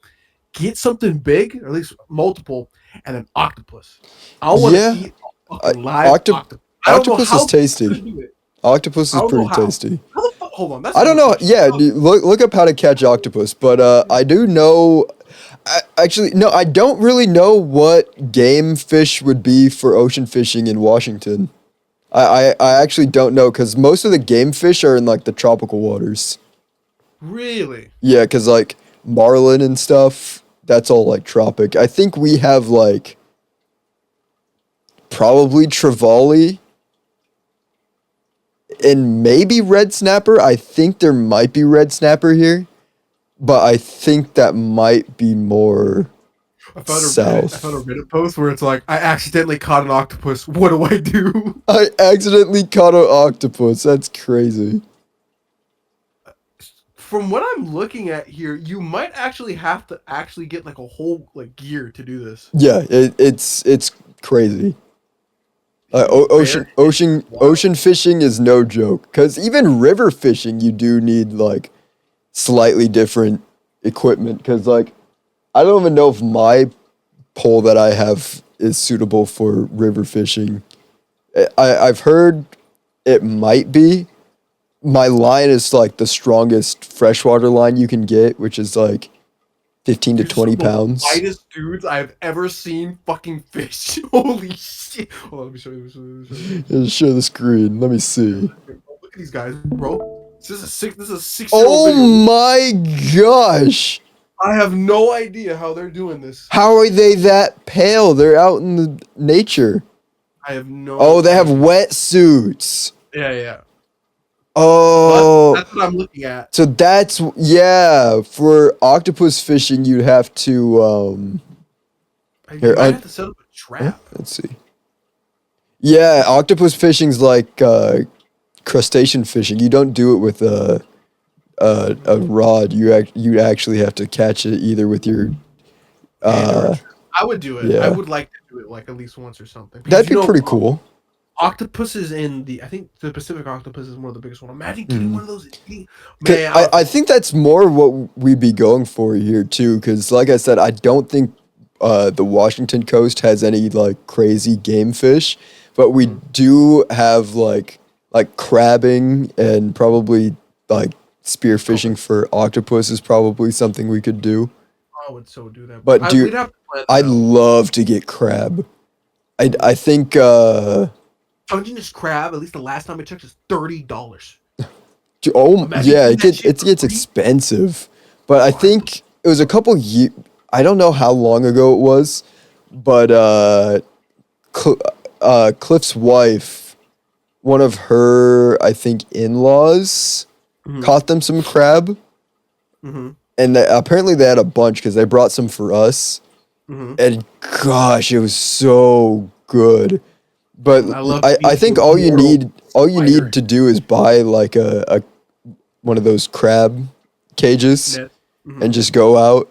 Get something big, or at least multiple, and an octopus. I want to Yeah, eat a I, fucking live octopus. I don't know octopus how is people tasty. do it. Octopus I is don't know pretty how. tasty. How the fuck? Hold on, that's a I don't good know. question. Yeah, dude, look up how to catch octopus. But I do know. Actually, no, I don't really know what game fish would be for ocean fishing in Washington. I actually don't know because most of the game fish are in like the tropical waters. Really? Yeah, because like marlin and stuff, that's all like tropic. I think we have like probably trevally and maybe red snapper. I think there might be red snapper here, but I think that might be more I found south. a Reddit post where it's like, I accidentally caught an octopus. What do I do? I accidentally caught an octopus. That's crazy. From what I'm looking at here, you might actually have to actually get like a whole like gear to do this. Yeah, it's crazy. Ocean Bear? ocean Wow. ocean fishing is no joke. Because even river fishing, you do need like slightly different equipment. Because like I don't even know if my pole that I have is suitable for river fishing. I've heard it might be. My line is like the strongest freshwater line you can get, which is like 15 to You're 20 some of the pounds. whitest dudes I've ever seen fucking fish. Holy shit. Hold on, let me show you. Let me show you. Yeah, share the screen. Let me see. Look at these guys, bro. This is a 6-year-old Oh video. my gosh. I have no idea how they're doing this. How are they that pale? They're out in the nature. I have no. Oh, they have wetsuits. Yeah. Oh, That's what I'm looking at. so that's yeah. For octopus fishing, you'd have to You Here, might have to set up a trap. let's see. Yeah, octopus fishing's like crustacean fishing. You don't do it with a rod. You actually have to catch it either with your And or uh I would do it. I yeah. would like to do it like at least once or something. Because That'd be pretty cool. octopuses in the I think the Pacific octopus is one of the biggest one. Imagine getting Mhm. one of those. 'Cause Man, I think that's more what we'd be going for here too. Because like I said, I don't think the Washington coast has any like crazy game fish, but we do have like crabbing and probably like spearfishing for octopus is probably something we could do. I would so do that. But We'd have to plan that I'd out. love to get crab. I think Dungeness crab, at least the last time I checked, is $30. oh Imagine yeah, getting that shit it for gets free. expensive. But I think it was a couple years. I don't know how long ago it was, but Cliff's wife, one of her I think in-laws, caught them some crab, Mm-hmm. and apparently they had a bunch because they brought some for us. Mm-hmm. And gosh, it was so good. But I love I think all you need to do is buy like a one of those crab cages net. Mhm. and just go out,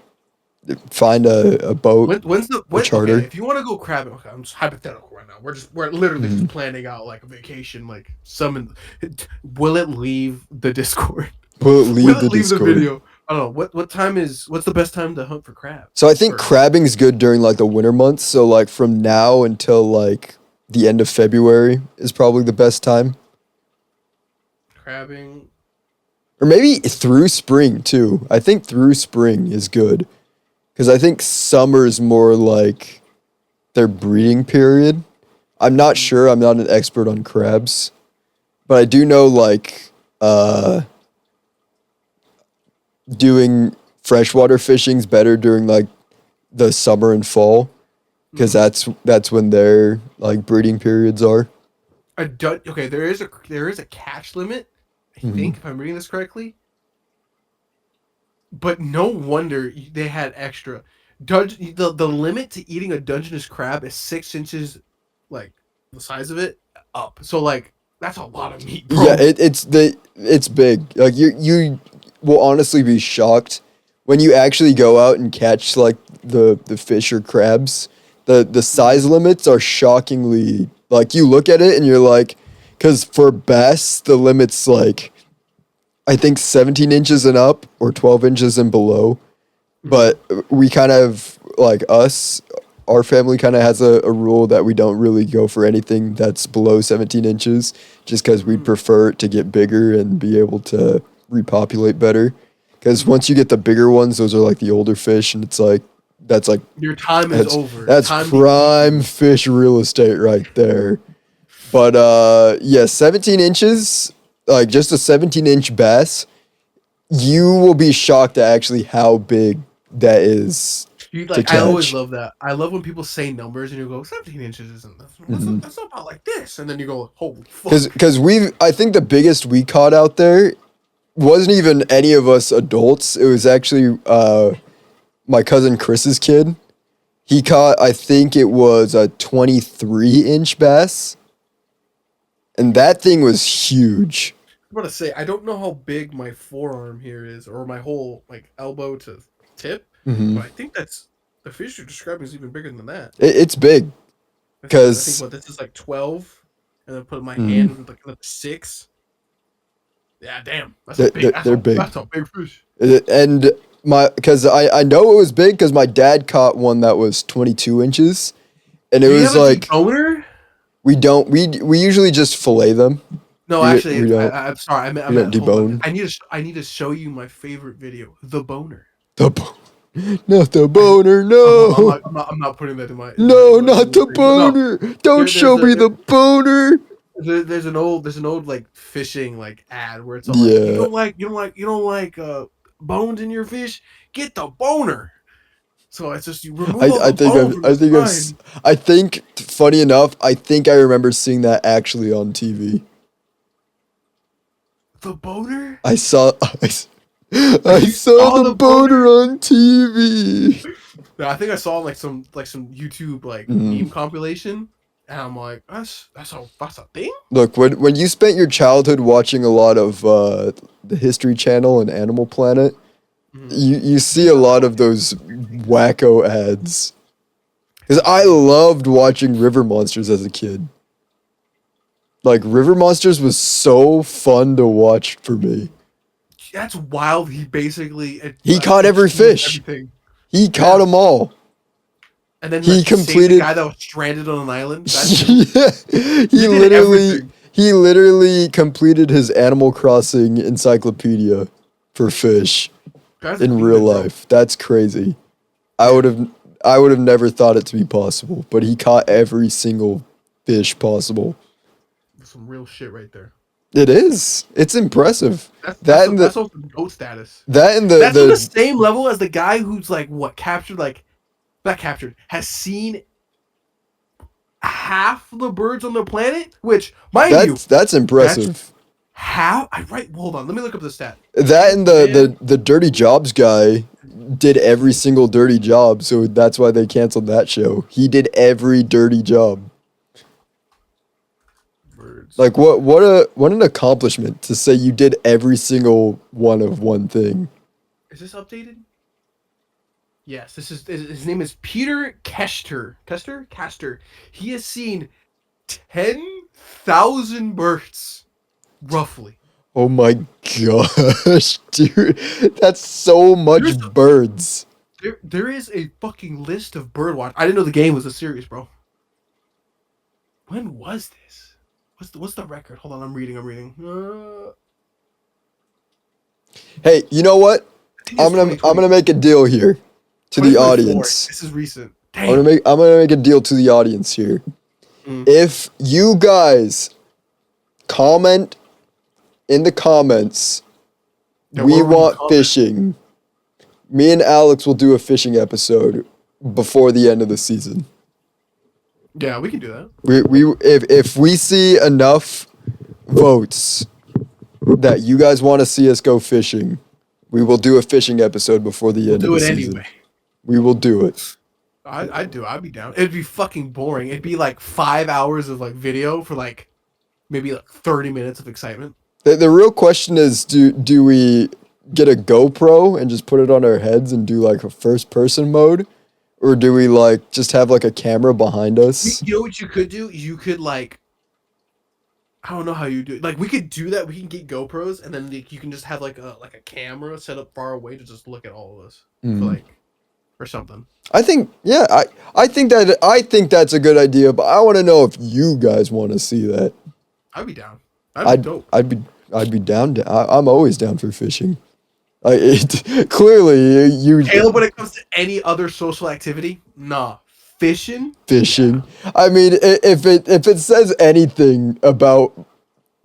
find a boat, When's the charter. Okay, if you want to go crabbing, okay, I'm just hypothetical right now. We're literally Mm-hmm. just planning out like a vacation, like will it leave the Discord? Will it leave Will the it leave the Discord? video? I don't know. What's the best time to hunt for crab? So I think Or- crabbing's good during like the winter months. So like from now until like the end of February is probably the best time. Crabbing. Or maybe through spring too. I think through spring is good. Because I think summer's more like their breeding period. I'm not sure. I'm not an expert on crabs. But I do know like doing freshwater fishing's better during like the summer and fall. Because that's when their like breeding periods are. Okay, there is a catch limit. I Mhm. think if I'm reading this correctly. But no wonder they had extra. The limit to eating a Dungeness crab is 6 inches, like the size of it, up. So like that's a lot of meat, bro. Yeah, it's big. Like you will honestly be shocked when you actually go out and catch like the fish or crabs. The size limits are shockingly like you look at it and you're like, because for bass the limit's like I think 17 inches and up or 12 inches and below. But we kind of like our family kind of has a rule that we don't really go for anything that's below 17 inches just because we'd prefer it to get bigger and be able to repopulate better. Because once you get the bigger ones, those are like the older fish, and it's like that's like Your time is over. that's Time prime fish real estate right there. But yeah, 17 inches, like just a 17-inch bass, you will be shocked at actually how big that is. Like I always catch. love that. I love when people say numbers and you go 17 inches isn't that's not about like this, and then you go holy fuck. Because I think the biggest we caught out there wasn't even any of us adults. It was actually my cousin Chris's kid. He caught, I think it was a 23-inch bass. And that thing was huge. I'm gonna say I don't know how big my forearm here is, or my whole like elbow to tip, Mhm. but I think that's the fish you're describing is even bigger than that. It's big. I 'Cause- think what this is like 12, and then put my Mhm. hand with like another 6. Yeah, damn, that's They're- a big. they're big. That's a big fish. And because I know it was big because my dad caught one that was 22 inches. And it Do you was have a like, deboner? we usually just fillet them. No, we actually, don't- I'm sorry. I meant, don't hold on. debone. I need to show you my favorite video, the boner. Not the boner, no. I'm not putting that in my. No, in my not the thing, but no. boner. Don't There's show me the boner. There's an old like fishing like ad where it's all Yeah. like you don't like bones in your fish, get the boner. So it's just you remove all I the think bone from I the think spine. I think funny enough, I think I remember seeing that actually on TV. The boner. I saw I You saw saw the the boner on TV. Yeah, I think I saw like some YouTube like Mhm. meme compilation, And I'm like, that's a thing. Look, when you spent your childhood watching a lot of the History Channel and Animal Planet, you see a lot of those wacko ads. Because I loved watching River Monsters as a kid. Like, River Monsters was so fun to watch for me. That's wild. He basically He caught every fish. everything. He caught them all. And then He like, saved completed- the guy that was stranded on an island. That's Yeah, did he everything. literally completed his Animal Crossing encyclopedia for fish That's in a real demon, bro. life. That's crazy. I would have never thought it to be possible, but he caught every single fish possible. Some real shit right there. It is. It's impressive. That's also goat status. That and That's on the the same level as the guy who's like has seen half the birds on the planet. Which, mind you, that's impressive. half. Hold on. Let me look up the stat. That and the Dirty Jobs guy did every single dirty job, so that's why they canceled that show. He did every dirty job. Birds. Like what an accomplishment to say you did every single one of one thing. Is this updated? Yes, this is. His name is Peter Kester. Caster. He has seen 10,000 birds, roughly. Oh my gosh, dude. That's so much birds. There is a fucking list of bird watch. I didn't know the game was a series, bro. When was this? What's the record? Hold on, I'm reading. Hey, you know what? I think it's I'm 2020. gonna make a deal here to the 2024. audience. This is recent. I'm gonna make a deal to the audience here. If you guys comment in the comments, Yeah, we where will you want comment? fishing. Me and Alex will do a fishing episode before the end of the season. Yeah, we can do that. If we see enough votes that you guys want to see us go fishing, we will do a fishing episode before the end of Do the it season. anyway. We will do it. I'd be down. It'd be fucking boring. It'd be like 5 hours of like video for like maybe like 30 minutes of excitement. The real question is, do we get a GoPro and just put it on our heads and do like a first person mode? Or do we like just have like a camera behind us? You know what you could do? You could like, I don't know how you do it. Like we could do that. We can get GoPros and then like, you can just have like a camera set up far away to just look at all of us for like or something. I think I think that's a good idea, but I want to know if you guys want to see that. I'd be down. That'd be dope. I'd be down. I'm always down for fishing. Clearly you Caleb, when it comes to any other social activity, nah. Fishing. fishing. I mean, if it says anything about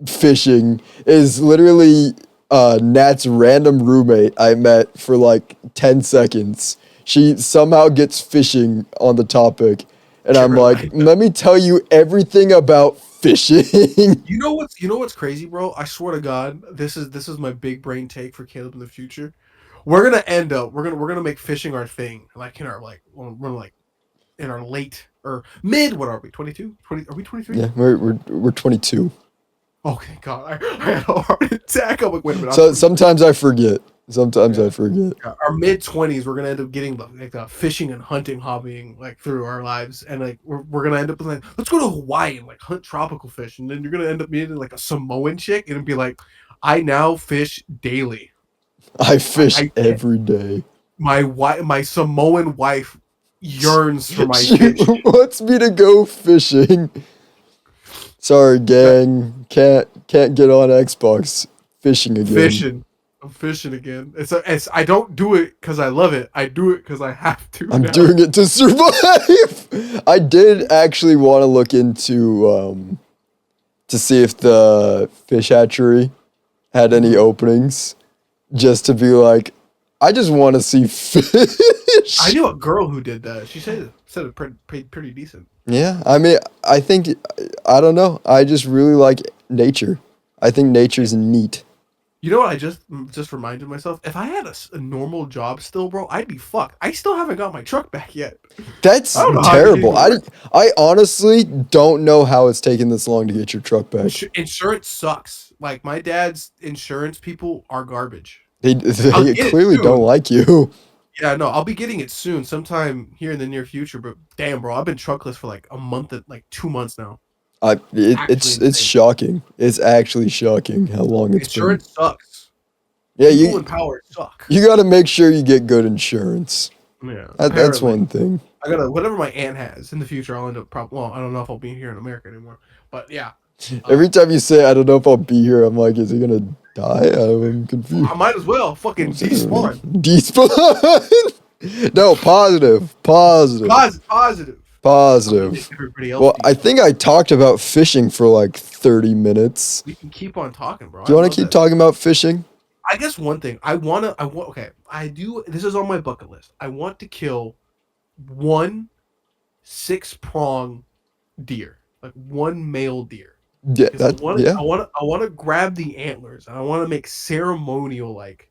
fishing, is literally Nat's random roommate I met for like 10 seconds. She somehow gets fishing on the topic, and I'm like, let me tell you everything about fishing. You know what's crazy, bro? I swear to God, this is my big brain take for Caleb in the future. We're gonna make fishing our thing, like in our when we're like in our late or mid. What are we? 22? 20? Are we 23? Yeah, we're 22. Okay, God, I had a heart attack. I'm like, wait a minute. So sometimes I forget. I forget. Our mid 20s, we're gonna end up getting like a fishing and hunting hobbying like through our lives, and like we're gonna end up like, let's go to Hawaii and like hunt tropical fish, and then you're gonna end up meeting like a Samoan chick and be like, I now fish daily. I fish I- every day. My Samoan wife yearns for my She fish. wants me to go fishing. Sorry, gang. Can't get on Xbox fishing again. I'm fishing again. It's I don't do it because I love it. I do it because I have to. I'm now. doing it to survive. I did actually want to look into to see if the fish hatchery had any openings, just to be like, I just want to see fish. I knew a girl who did that. She said it paid pretty decent. Yeah, I mean, I think, I don't know. I just really like nature. I think nature's neat. You know what? I just reminded myself. If I had a normal job still, bro, I'd be fucked. I still haven't got my truck back yet. That's I don't know how to terrible. even work. I honestly don't know how it's taking this long to get your truck back. Insurance sucks. Like my dad's insurance people are garbage. They I'll they get it clearly don't soon. like you. Yeah, no, I'll be getting it soon, sometime here in the near future. But damn, bro, I've been truckless for like a month, like 2 months now. Actually It's insane. shocking. It's actually shocking how long it's been. Insurance sucks. Yeah, People in power suck. you got to make sure you get good insurance. Yeah, That's apparently. one thing. I gotta whatever my aunt has in the future. I'll end up well, I don't know if I'll be here in America anymore. But yeah, Every time you say I don't know if I'll be here, I'm like, is he gonna die? I'm confused. I might as well fucking despawn. Despawn. No, positive. Positive. Positive. Everybody else. Well, I think I talked about fishing for like 30 minutes. We can keep on talking, bro. Do you want to keep talking about fishing? I guess one thing I want. Okay, I do. This is on my bucket list. I want to kill one 6-prong deer, like one male deer. Yeah, I yeah. want to grab the antlers and I want to make ceremonial like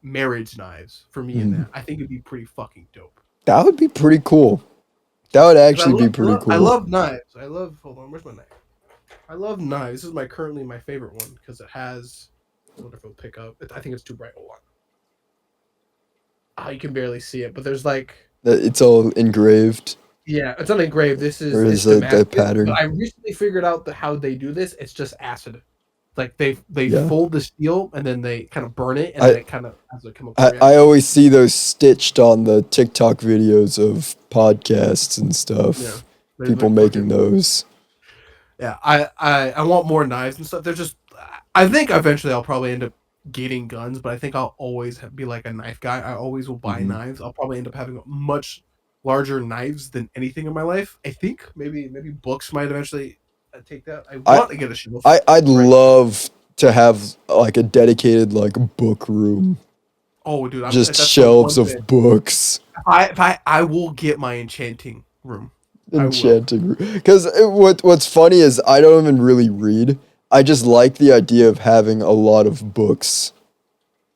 marriage knives for me and that. I think it'd be pretty fucking dope. That would be pretty cool. That would actually be pretty cool. I love knives. Hold on, where's my knife? I love knives. This is currently my favorite one because it has. I wonder if it'll pick up. I think it's too bright. Hold on. You can barely see it, but there's like. It's all engraved. Yeah, it's not engraved. This is. Or is it the pattern? But I recently figured out how they do this. It's just acid. Like they Yeah. fold the steel and then they kind of burn it and then it kind of has a chemical reaction. I always see those stitched on the TikTok videos of podcasts and stuff. Yeah, People making those. Yeah, I want more knives and stuff. They're just. I think eventually I'll probably end up getting guns, but I think I'll always be like a knife guy. I always will buy knives. I'll probably end up having much larger knives than anything in my life. I think maybe books might eventually take that. I want to get a shelf. I'd love to have like a dedicated like book room. Oh, dude, just shelves of books. I will get my enchanting room. Enchanting room. Because what's funny is I don't even really read. I just like the idea of having a lot of books.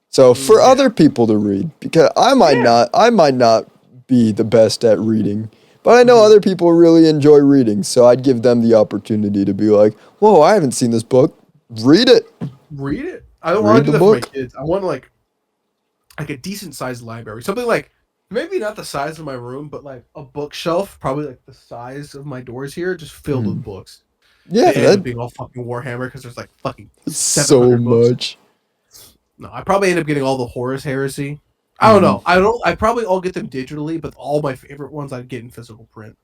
So for other people to read, because I might not be the best at reading, but I know other people really enjoy reading. So I'd give them the opportunity to be like, "Whoa, I haven't seen this book. Read it." Read it. I don't want to do that for my kids. I want like a decent sized library, something like maybe not the size of my room, but like a bookshelf, probably like the size of my doors here, just filled with books. Yeah, that'd be all fucking Warhammer because there's like fucking so much. No, I probably end up getting all the Horus Heresy. I don't know. I probably all get them digitally, but all my favorite ones I'd get in physical print.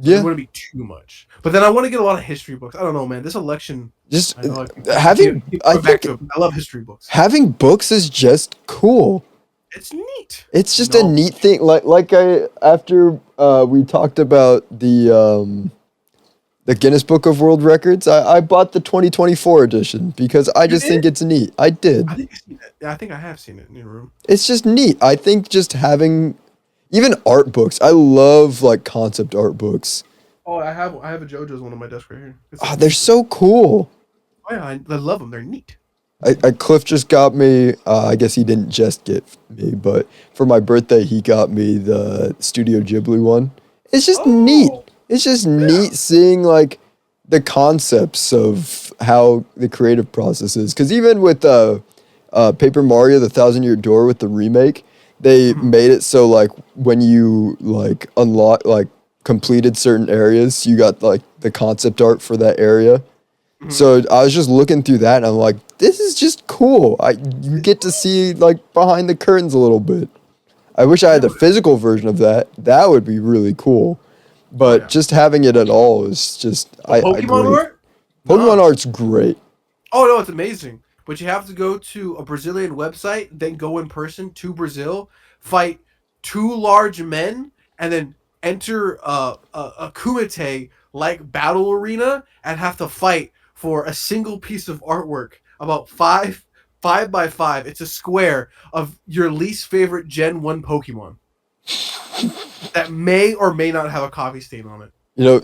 So it wouldn't be too much. But then I want to get a lot of history books. I don't know, man. This election, just I love history books. Having books is just cool. It's neat. It's just a neat thing. Like after we talked about the Guinness Book of World Records, I bought the 2024 edition because I just think it's neat. I did. I think I've seen it. Yeah, I think I have seen it in your room. It's just neat. I think just having even art books. I love like concept art books. Oh, I have a JoJo's one on my desk right here. They're so cool. Oh yeah, I love them. They're neat. Cliff just got me. I guess he didn't just get me, but for my birthday, he got me the Studio Ghibli one. It's just neat. It's just neat seeing like the concepts of how the creative process is. Because even with Paper Mario: The Thousand-Year Door with the remake, they made it so like when you like completed certain areas, you got like the concept art for that area. So I was just looking through that and I'm like, this is just cool. You get to see like behind the curtains a little bit. I wish I had the physical version of that. That would be really cool. But just having it at all is just Pokemon art? Pokemon art's great. Oh no, it's amazing. But you have to go to a Brazilian website, then go in person to Brazil, fight 2 large men, and then enter a kumite like battle arena and have to fight for a single piece of artwork about 5 by 5. It's a square of your least favorite Gen 1 Pokemon that may or may not have a coffee stain on it. You know,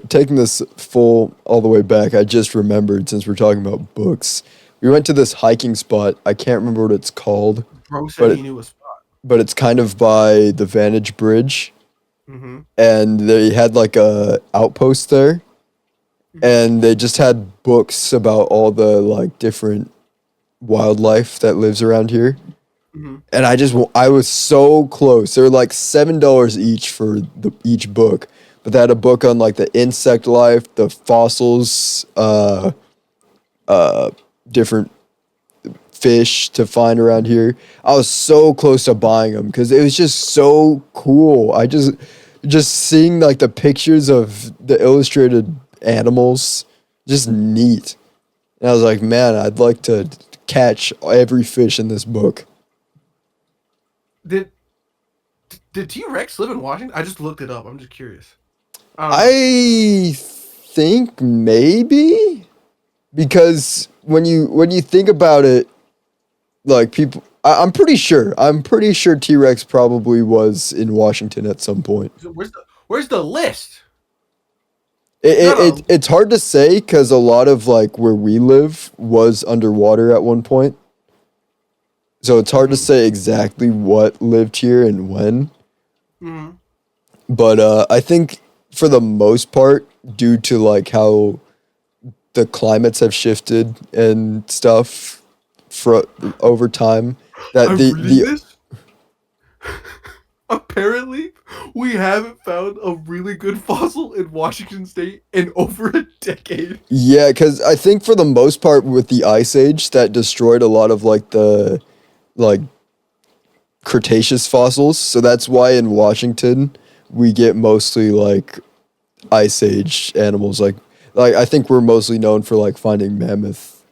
taking this all the way back, I just remembered, since we're talking about books, We went to this hiking spot. I can't remember what it's called, Bro but said he knew a spot. it's kind of by the Vantage Bridge, Mm-hmm. and they had like a outpost there, and they just had books about all the like different wildlife that lives around here. Mm-hmm. And I was so close. They were like $7 each for each book, but they had a book on like the insect life, the fossils, different fish to find around here. I was so close to buying them because it was just so cool. I just seeing like the pictures of the illustrated animals, just neat. And I was like, man, I'd like to catch every fish in this book. Did T-Rex live in Washington? I just looked it up. I'm just curious. I don't know. I think maybe because when you think about it, like people, I'm pretty sure. I'm pretty sure T-Rex probably was in Washington at some point. So where's the list? It's hard to say because a lot of like where we live was underwater at one point, so it's hard to say exactly what lived here and when. Mm-hmm. But I think for the most part, due to like how the climates have shifted and stuff for over time, that I'm the reading this. Apparently, we haven't found a really good fossil in Washington State in over a decade. yeah, because I think for the most part with the Ice Age that destroyed a lot of like the like Cretaceous fossils, so that's why in Washington we get mostly like Ice Age animals. Like I think we're mostly known for like finding mammoth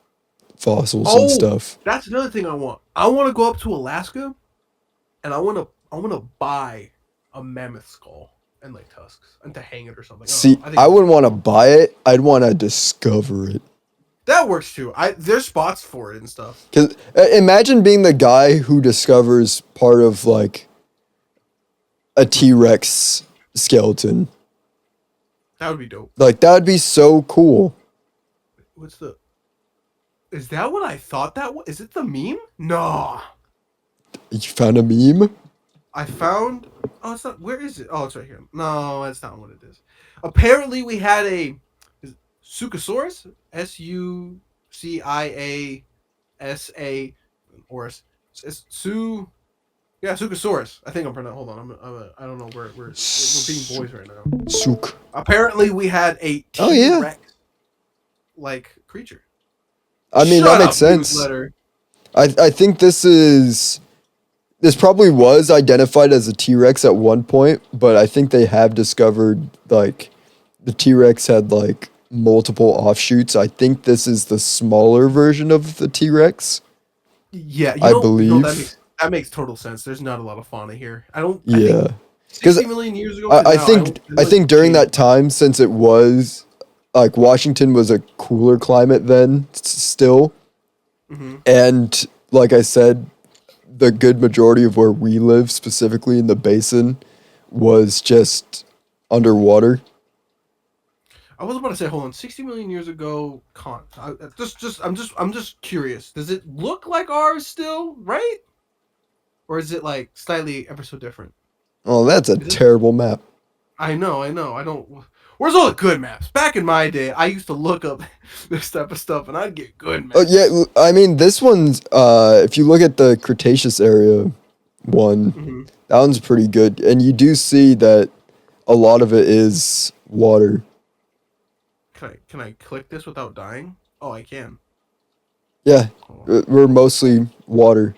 fossils and stuff. That's another thing I want. I want to go up to Alaska, and I want to buy a mammoth skull and like tusks and to hang it or something. See, I wouldn't want to buy it. I'd want to discover it. That works too. There's spots for it and stuff. Because imagine being the guy who discovers part of like a T-Rex skeleton. That would be dope. Like that would be so cool. Is that what I thought that was? Is it the meme? No. You found a meme? I found. Oh, it's not. Where is it? Oh, it's right here. No, that's not what it is. Apparently, we had a Suchosaurus. Suciasa Su. Yeah, Suchosaurus. I think I'm pronouncing. Hold on. I don't know where we're being boys right now. Souk. Apparently, we had a T-Rex Oh, yeah. like creature. I mean, Shut that makes up, sense. newsletter. I think this probably was identified as a T-Rex at one point, but I think they have discovered like the T-Rex had like multiple offshoots. I think this is the smaller version of the T-Rex. Yeah, I believe. that makes total sense. There's not a lot of fauna here. Yeah. 60 million years ago. I think during that time, since it was like Washington was a cooler climate then still, and like I said, the good majority of where we live, specifically in the basin, was just underwater. I was about to say, hold on, 60 million years ago. I'm just curious. Does it look like ours still, right? Or is it like slightly ever so different? Oh, that's a terrible map. I know. I don't. Where's all the good maps? Back in my day, I used to look up this type of stuff, and I'd get good maps. Oh yeah, I mean this one's. If you look at the Cretaceous area one, that one's pretty good, and you do see that a lot of it is water. Can I click this without dying? Oh, I can. Yeah, we're mostly water.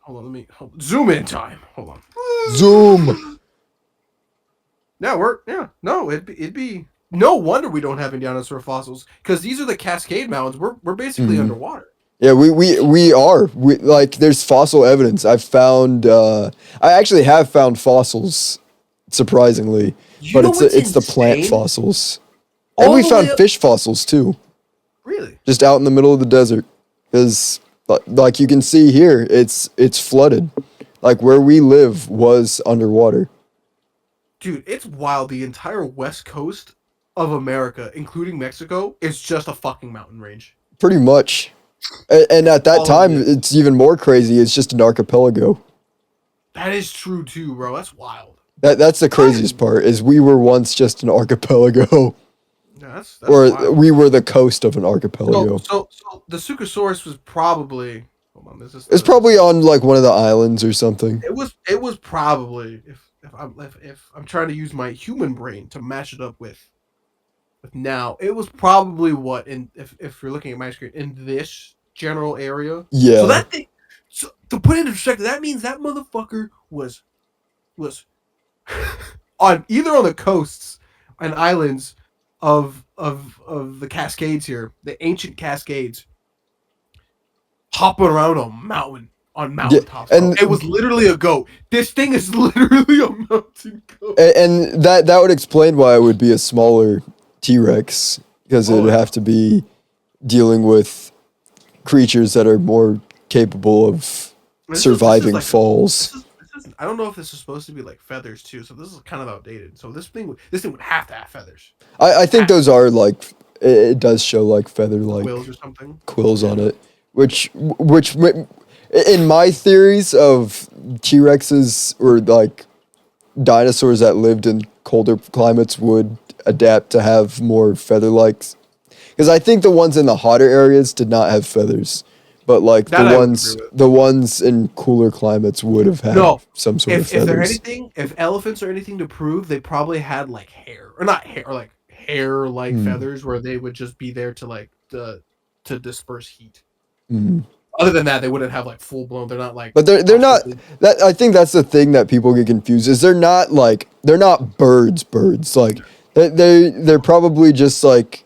Hold on, zoom in time. Hold on. Zoom. It'd be no wonder we don't have Indianosaur fossils because these are the Cascade Mountains. We're basically underwater. Yeah, we are. Like there's fossil evidence. I actually have found fossils, surprisingly, but it's the plant fossils, and we found fish fossils too. Really? Just out in the middle of the desert, because like you can see here, it's flooded. Like where we live was underwater. Dude, it's wild. The entire west coast of America, including Mexico, is just a fucking mountain range. Pretty much. And at that All of time, it. it's even more crazy. It's just an archipelago. That is true too, bro. That's wild. That's the craziest part. Is we were once just an archipelago, Yeah, that's or wild. we were the coast of an So, archipelago. so the Suchosaurus was probably. Hold on, is this It's the? probably on like one of the islands or something. It was probably if I'm trying to use my human brain to match it up with now, it was probably what in if you're looking at my screen in this general area. So Yeah, that thing, so to put it into perspective, that means that motherfucker was on either on the coasts and islands of the Cascades here, the ancient Cascades, hopping around on yeah, mountaintops, bro. and It was literally a goat. This thing is literally a mountain goat. and that would explain why it would be a smaller T-Rex because it Oh, would yeah. have to be dealing with creatures that are more capable of This is surviving like falls. this is I don't know if this is supposed to be like feathers too, so this is kind of outdated. So this thing would have to have feathers, I think those are like it does show like feather like quills or something. quills on it, which in my theories of T-Rexes or like dinosaurs that lived in colder climates would adapt to have more feather likes. Because I think the ones in the hotter areas did not have feathers, but like That I would agree with. the ones in cooler climates would have had No, some sort of if they're feathers. anything, if elephants are anything to prove, they probably had like hair or not hair, or like hair like Mm. feathers where they would just be there to like to disperse heat. Mm. Other than that, they wouldn't have like full blown. They're not like. But they're not ostriches. that I think that's the thing that people get confused is they're not birds like they're probably just like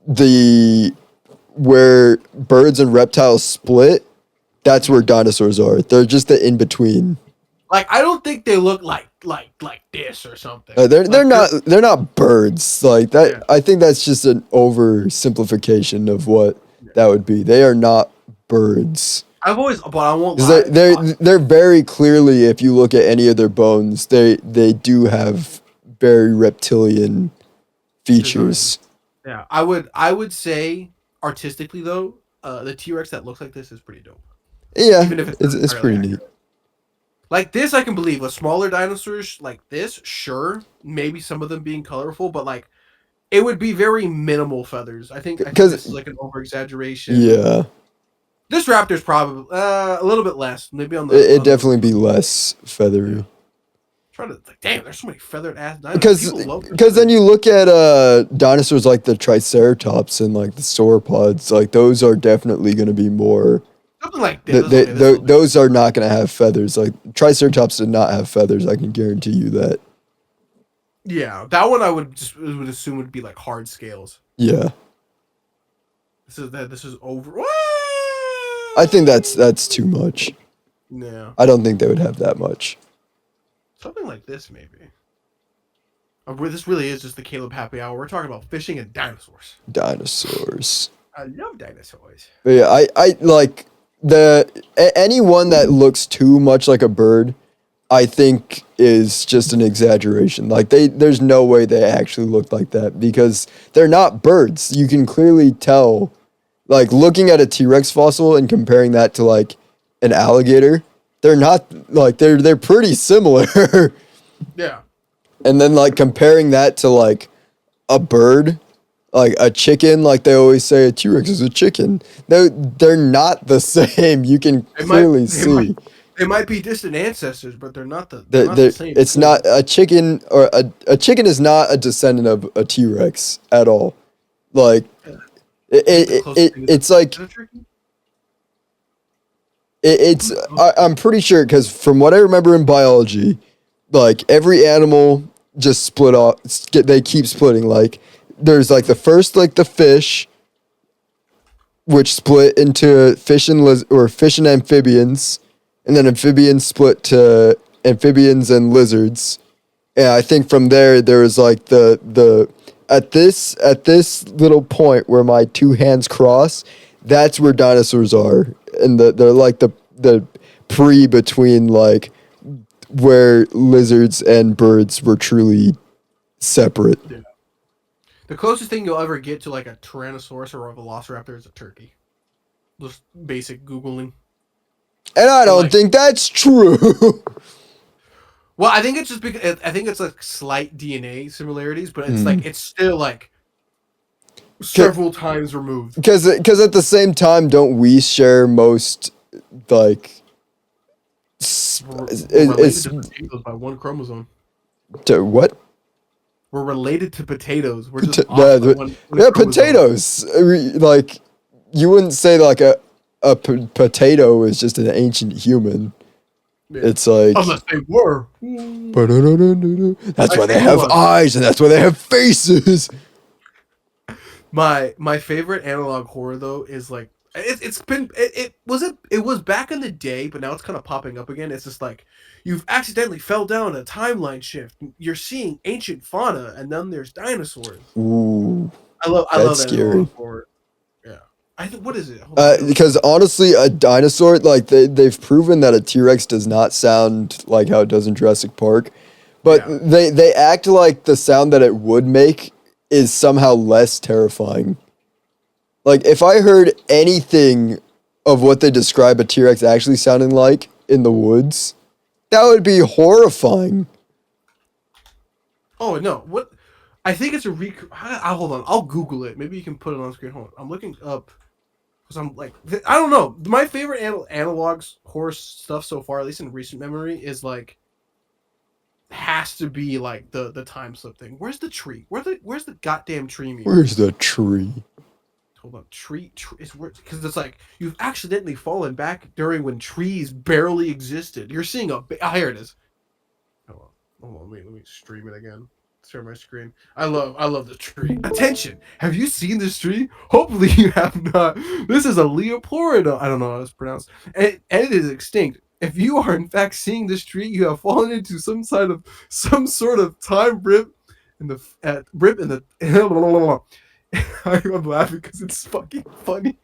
the where birds and reptiles split, that's where dinosaurs are. They're just the in between. Like I don't think they look like this or something. They're not birds like that. Yeah. I think that's just an oversimplification of what that would be. They are not birds. I've always, but I won't 'Cause lie. they're very clearly, if you look at any of their bones, they do have very reptilian features. Yeah, I would say artistically though, the T-Rex that looks like this is pretty dope. Yeah, Even if it's not it's pretty entirely neat. accurate. Like this, I can believe. With smaller dinosaurs like this, sure, maybe some of them being colorful, but like it would be very minimal feathers. I think 'Cause- this is like an over exaggeration. Yeah, This raptor's probably a little bit less, maybe on the. it'd on the- definitely be less feathery. Trying to like, damn, there's so many feathered ass dinosaurs. Because then you look at dinosaurs like the Triceratops and like the sauropods, like those are definitely going to be more. something like this. Those are not going to have feathers. Like Triceratops did not have feathers. I can guarantee you that. Yeah, that one I would assume would be like hard scales. Yeah, This is over. I think that's too much. Yeah, I don't think they would have that much. something like this maybe. This really is just the Caleb happy hour. We're talking about fishing and dinosaurs. Dinosaurs. I love dinosaurs. But yeah, I like anyone that looks too much like a bird, I think is just an exaggeration. Like there's no way they actually look like that because they're not birds. You can clearly tell, like looking at a T-Rex fossil and comparing that to like an alligator, they're not like they're pretty similar. Yeah. And then like comparing that to like a bird, like a chicken, like they always say a T-Rex is a chicken. They're not the same. You can clearly see. They might be distant ancestors, but they're not the same. It's not a chicken or a chicken is not a descendant of a T-Rex at all. Like it's like I'm pretty sure because from what I remember in biology, like every animal just split off. They keep splitting. Like there's like the first like the fish, which split into fish and fish and amphibians, and then amphibians split to amphibians and lizards. And I think from there was like the at this little point where my two hands cross, that's where dinosaurs are, and they're like the pre between like where lizards and birds were truly separate. Yeah. The closest thing you'll ever get to like a Tyrannosaurus or a Velociraptor is a turkey. Just basic Googling. And I don't like- think that's true. Well, I think it's just because I think it's like slight DNA similarities, but it's like it's still like several times removed. Because at the same time, don't we share most, like, We're related to potatoes by one chromosome. what? We're related to potatoes. We're just Yeah, off by one chromosome. potatoes. Like, you wouldn't say like a potato is just an ancient human. Yeah. It's like Unless they were. that's why they Actually, have hold on. eyes and that's why they have faces. My favorite analog horror though is like it was back in the day, but now it's kind of popping up again. It's just like you've accidentally fell down a timeline shift. You're seeing ancient fauna, and then there's dinosaurs. Ooh, I love that's that scary. analog horror. Yeah, I think what is it? Hold on. Because honestly, a dinosaur, like they've proven that a T-Rex does not sound like how it does in Jurassic Park, but Yeah. they act like the sound that it would make is somehow less terrifying. Like if I heard anything of what they describe a T-Rex actually sounding like in the woods, that would be horrifying. Oh no! What? I think it's a I'll hold on. I'll Google it. Maybe you can put it on screen. Hold on. I'm looking up because I'm like I don't know. My favorite analogs horror stuff so far, at least in recent memory, is like has to be like the time slip thing. Where's the tree? Where's the goddamn tree meme? Where's the tree? Hold on. Tree is where because it's like you've accidentally fallen back during when trees barely existed. You're seeing here it is. Hold on. Let me stream it again. Share my screen. I love the tree. Attention! Have you seen this tree? Hopefully you have not. This is a Leoplorida. I don't know how it's pronounced. And it is extinct. If you are in fact seeing this tree, you have fallen into some sort of time rip in the I'm laughing because it's fucking funny.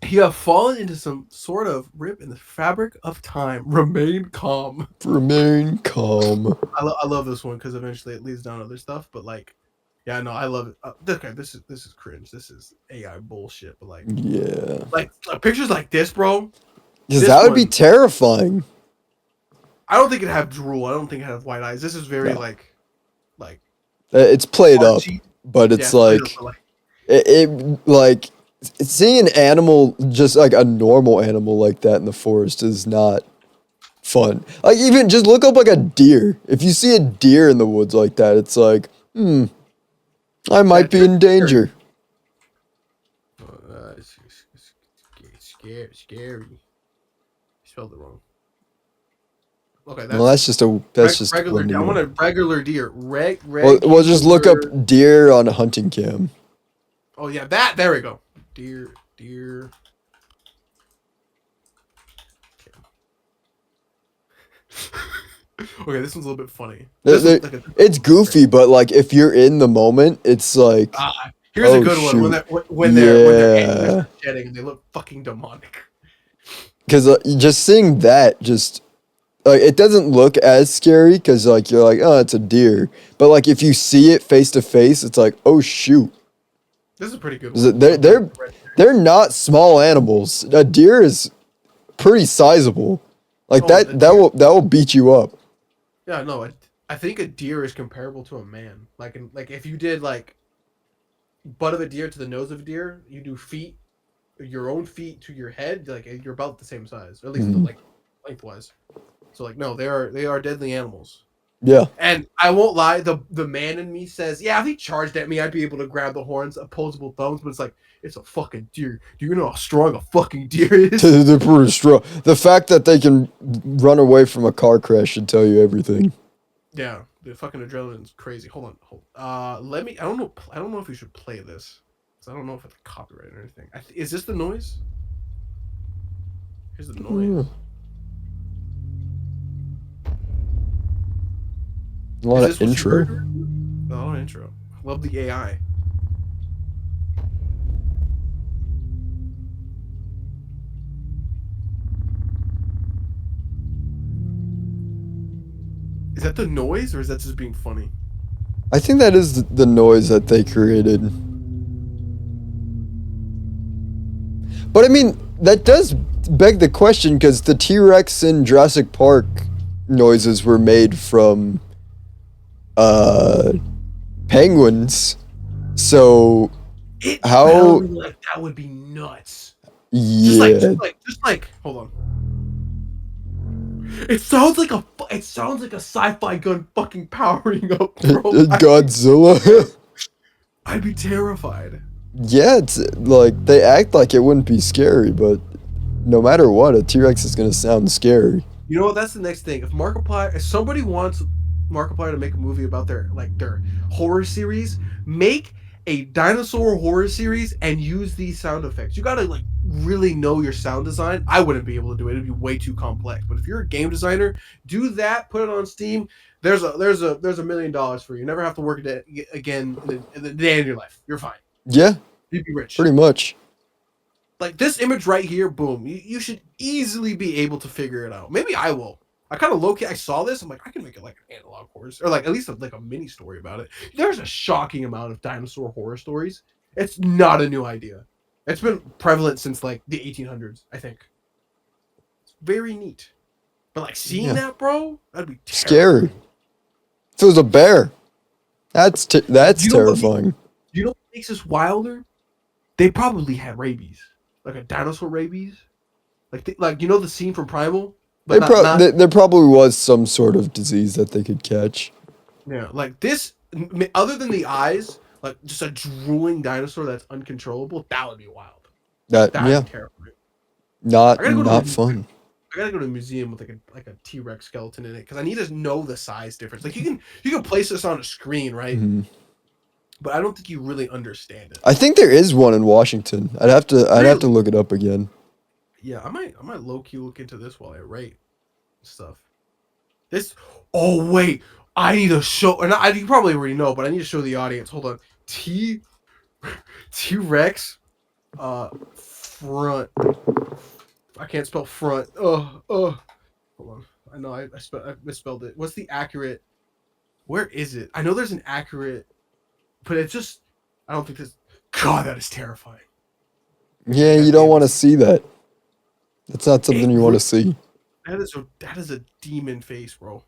You have fallen into some sort of rip in the fabric of time. Remain calm. Remain calm. I love this one because eventually it leads down to other stuff. But like, yeah, no, I love it. Okay, this is cringe. This is AI bullshit. But Yeah. like pictures like this, bro. Because that would be terrifying. I don't think it'd have drool. I don't think it'd have white eyes. This is very No. like It's played up, artsy. but it's Yeah, like played up, but, it like seeing an animal, just like a normal animal like that in the forest, is not fun. Like even just look up like a deer. If you see a deer in the woods like that, it's like, I might be in danger. It's scary. You spelled it wrong. Okay, Well, that's just regular one deer. I deer. want a regular deer. Well, just look up deer on a hunting cam. Oh yeah, there we go. Deer. Okay, this one's a little bit funny. It's goofy, but like if you're in the moment, it's like here's a good one when their antlers are shedding and they look fucking demonic. Because just seeing that, just like it doesn't look as scary because like you're like, oh, it's a deer, but like if you see it face to face, it's like, oh shoot. This is a pretty good one. They're not small animals. A deer is pretty sizable. Like that will beat you up. Yeah, no, I think a deer is comparable to a man. Like if you did like butt of a deer to the nose of a deer, you do your own feet to your head, like you're about the same size, or at least like lengthwise. So like no, they are deadly animals. Yeah. And I won't lie, the man in me says, yeah, if he charged at me, I'd be able to grab the horns, opposable thumbs, but it's like, it's a fucking deer. Do you know how strong a fucking deer is? They're pretty strong. The fact that they can run away from a car crash should tell you everything. Yeah, the fucking adrenaline's crazy. Hold on. I don't know if we should play this. Because I don't know if it's copyright or anything. Is this the noise? Here's the noise. A lot of intro. A lot of intro. Love the AI. Is that the noise or is that just being funny? I think that is the noise that they created. But I mean, that does beg the question because the T-Rex in Jurassic Park noises were made from penguins. So It how? sounded like that would be nuts. Yeah, Just like, hold on. It sounds like a sci-fi gun fucking powering up, bro. Godzilla. I'd be terrified. Yeah, it's like they act like it wouldn't be scary, but no matter what, a T-Rex is gonna sound scary. You know what? That's the next thing. If somebody wants Markiplier to make a movie about their horror series, make a dinosaur horror series and use these sound effects. You gotta like really know your sound design. I wouldn't be able to do it. It'd be way too complex. But if you're a game designer, do that. Put it on Steam. There's $1 million for you. You never have to work it again in the day of your life. You're fine. Yeah, You'd be rich. pretty much. Like this image right here, boom. You should easily be able to figure it out. Maybe I will. I kind of low-key, I saw this. I'm like, I can make it like an analog horror, or like at least like a mini story about it. There's a shocking amount of dinosaur horror stories. It's not a new idea. It's been prevalent since like the 1800s, I think. It's very neat. But like seeing that, bro, that'd be Scary. If it was a bear, that's terrifying. You know what makes this wilder? They probably had rabies, like a dinosaur rabies, like you know the scene from Primal. But There probably was some sort of disease that they could catch. Yeah, like this. Other than the eyes, like just a drooling dinosaur that's uncontrollable. That would be wild. That'd be terrifying. Not fun. I gotta go to a museum with like a T-Rex skeleton in it because I need to know the size difference. Like you can place this on a screen, right? Mm-hmm. But I don't think you really understand it. I think there is one in Washington. I'd have to look it up again. Yeah, I might low key look into this while I rate stuff. Oh wait, I need to show. And you probably already know, but I need to show the audience. Hold on, T-Rex, front. I can't spell front. Hold on. I know I misspelled it. What's the accurate? Where is it? I know there's an accurate, but it's just. I don't think this. God, that is terrifying. Yeah, you don't want to see that. That's not something you want to see. That is a demon face, bro.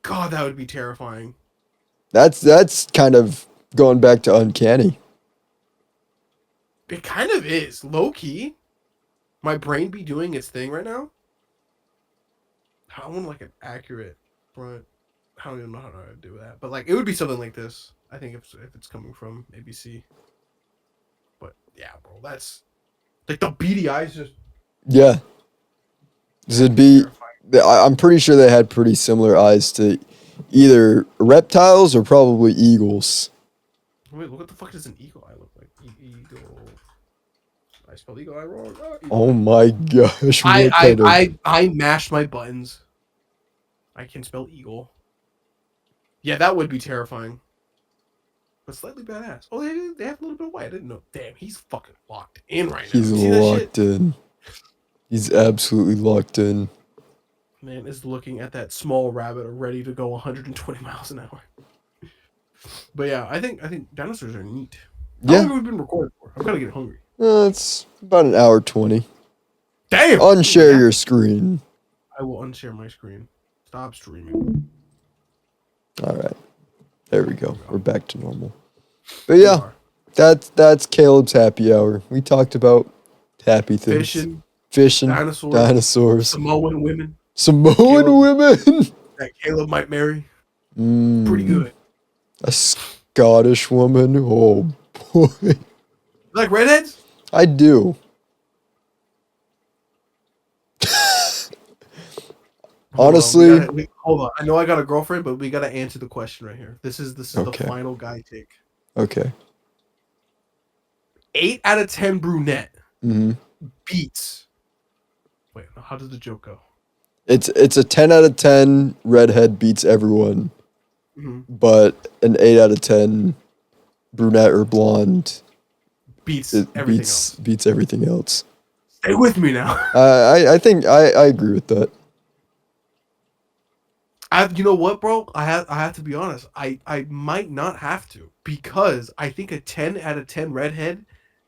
God, that would be terrifying. That's kind of going back to uncanny. It kind of is. Low key. My brain be doing its thing right now. I want like an accurate front. I don't even know how to do that. But like it would be something like this. I think if it's coming from ABC. But yeah, bro, that's like the beady eyes just Yeah. It'd be. I'm pretty sure they had pretty similar eyes to either reptiles or probably eagles. Wait, what the fuck does an eagle eye look like? Eagle. I spelled eagle eye wrong. Oh my gosh! I mashed my buttons. I can spell eagle. Yeah, that would be terrifying. But slightly badass. Oh, they have a little bit of white. I didn't know. Damn, he's fucking locked in right now. He's locked in. He's absolutely locked in. Man is looking at that small rabbit ready to go 120 miles an hour. But yeah, I think dinosaurs are neat. How long have we been recording for? I'm gonna get hungry. It's about an hour 20. Damn! Unshare your screen. I will unshare my screen. Stop streaming. All right. There we go. We're back to normal. But yeah, that's Caleb's happy hour. We talked about happy things. Fishing. Dinosaurs. Samoan women. That Caleb might marry. Pretty good. A Scottish woman. Oh boy. You like redheads? I do. Honestly, hold on. I know I got a girlfriend, but we gotta answer the question right here. This is the final guy take. Okay. 8 out of 10 brunette Mm-hmm. beats. Wait, how does the joke go? It's a 10 out of 10 redhead beats everyone, but an 8 out of 10 brunette or blonde beats everything else. Stay with me now. I think I agree with that. You know what, bro? I have to be honest. I might not have to because I think a 10 out of 10 redhead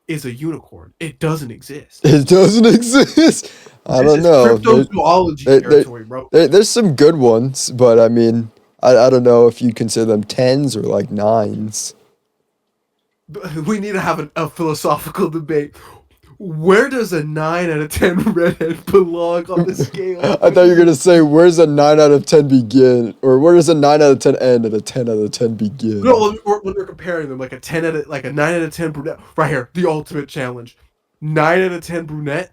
is a unicorn. It doesn't exist. It doesn't exist. I This don't is know. cryptozoology There- there- territory, bro. There's some good ones, but I mean, I don't know if you consider them 10s or like 9s. We need to have a philosophical debate. Where does a 9 out of 10 redhead belong on the scale? I thought you were gonna say, where's a 9 out of 10 begin, or where does a 9 out of 10 end and a 10 out of 10 begin? No, when we're comparing them, like a 9 out of 10 brunette, right here, the ultimate challenge: 9 out of 10 brunette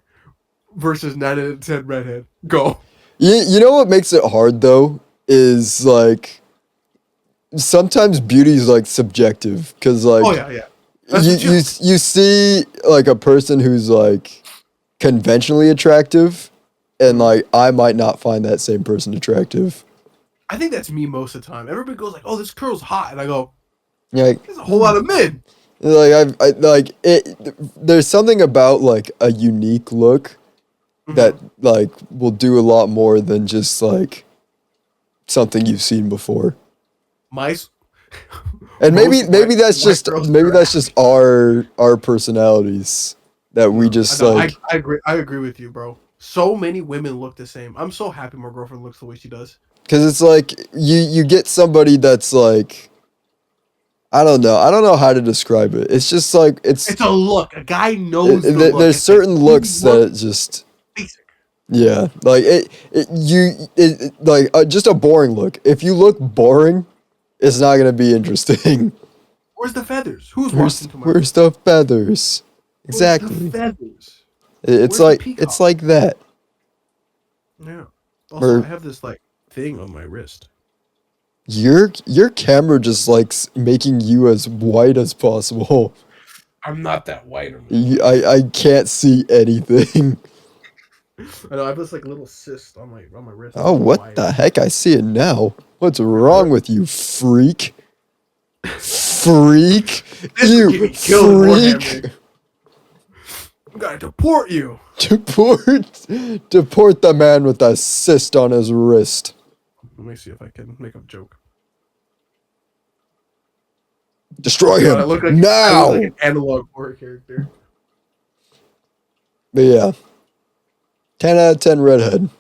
versus 9 out of 10 redhead. Go. You know what makes it hard though is like sometimes beauty is like subjective because like Oh yeah. That's you, what you see like a person who's like conventionally attractive, and like I might not find that same person attractive. I think that's me most of the time. Everybody goes like, "Oh, this girl's hot," and I go, Yeah, like, "There's a whole lot of men." like I like it. There's something about like a unique look that like will do a lot more than just like something you've seen before. My And most maybe white- that's white just girls maybe are- that's just our personalities that we just No, like. I agree. I agree with you, bro. So many women look the same. I'm so happy my girlfriend looks the way she does. Because it's like you get somebody that's like, I don't know how to describe it. It's just like It's a look. A guy knows the look. there's It's certain like, looks you look that just basic. yeah, like like just a boring look. If you look boring, it's not gonna be interesting. Where's the feathers? Who's Where's, walking to my where's the feathers? Where's Exactly. the feathers? It's Where's the like peacock? it's like that. Yeah. Also, Or- I have this like thing on my wrist. Your camera just likes making you as white as possible. I'm not that white. I can't see anything. I know. I have this like little cyst on my wrist. I Oh, don't know what why. the heck? I see it now. What's wrong with you, freak? Freak? This You would get me killed in freak! Warhammer. I'm gonna deport you. Deport the man with a cyst on his wrist. Let me see if I can make a joke. Destroy God, I him look like now. an analog horror character. But yeah, 10 out of 10 redhead.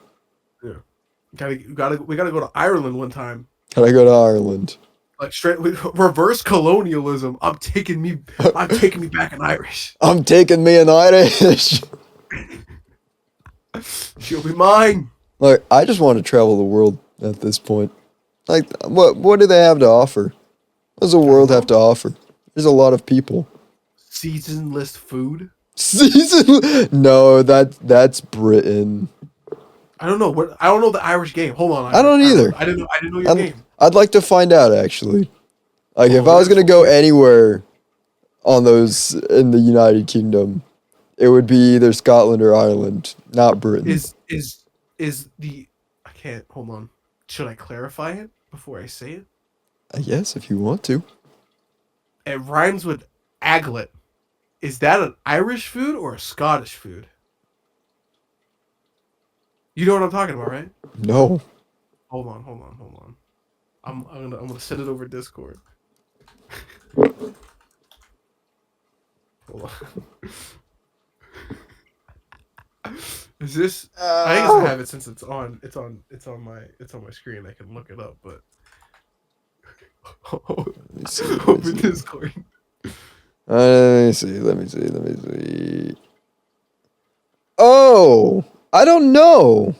Yeah. We gotta go to Ireland one time. Can I go to Ireland? Like straight reverse colonialism. I'm taking me back in Irish. I'm taking me an Irish. She'll be mine. Like, I just want to travel the world at this point. Like, what do they have to offer? What does the world have to offer? There's a lot of people. Seasonless food. Season? No, that's Britain. I don't know what. I don't know the Irish game. Hold on. I don't either. I didn't know your game. I'd like to find out actually. Like, if Oh, I was gonna that's go okay. anywhere on those in the United Kingdom, it would be either Scotland or Ireland, not Britain. Is the I can't hold on. Should I clarify it before I say it? I guess if you want to. It rhymes with aglet. Is that an Irish food or a Scottish food? You know what I'm talking about, right? No. Hold on. I'm gonna send it over Discord. Hold on. Is this? I guess I have it since it's on my screen. I can look it up, but Let me see. open Discord. Let me see. Oh, I don't know.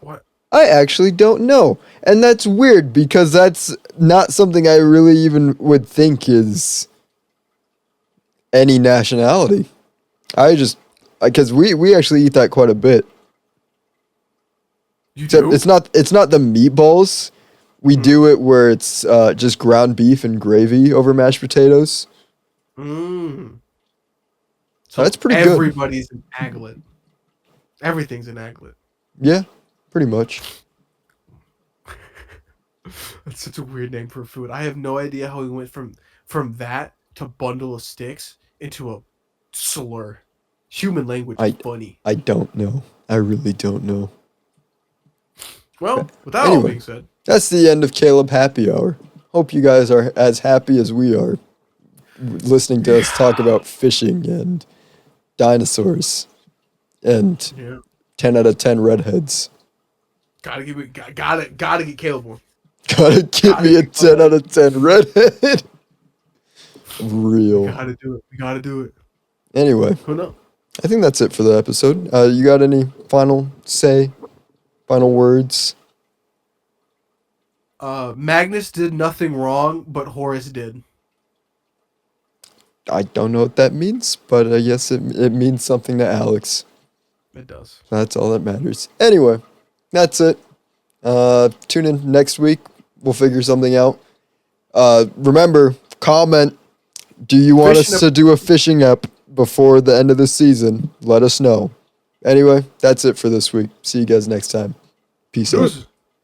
What? I actually don't know. And that's weird because that's not something I really even would think is any nationality. Because we actually eat that quite a bit. You Except do? it's not the meatballs. We do it where it's just ground beef and gravy over mashed potatoes. Mm. That's pretty good. Everybody's an aglet. Everything's an aglet. Yeah, pretty much. That's such a weird name for food. I have no idea how we went from that to bundle of sticks into a slur. Human language is funny. I don't know. I really don't know. Well, with that all Anyway. being said, That's the end of Caleb Happy Hour. hope you guys are as happy as we are listening to us talk about fishing and dinosaurs and Yeah. 10 out of 10 redheads. Gotta get Caleb one. Gotta give me a 10 out of 10 redhead. Real. Gotta do it. We gotta do it. Anyway, Who knows? I think that's it for the episode. You got any final words? Magnus did nothing wrong, but Horace did. I don't know what that means, but I guess it means something to Alex. It does. That's all that matters. Anyway, that's it. Tune in next week. We'll figure something out. Remember, comment. Do you want us to do a fishing ep before the end of the season? Let us know. Anyway, that's it for this week. See you guys next time. Peace out.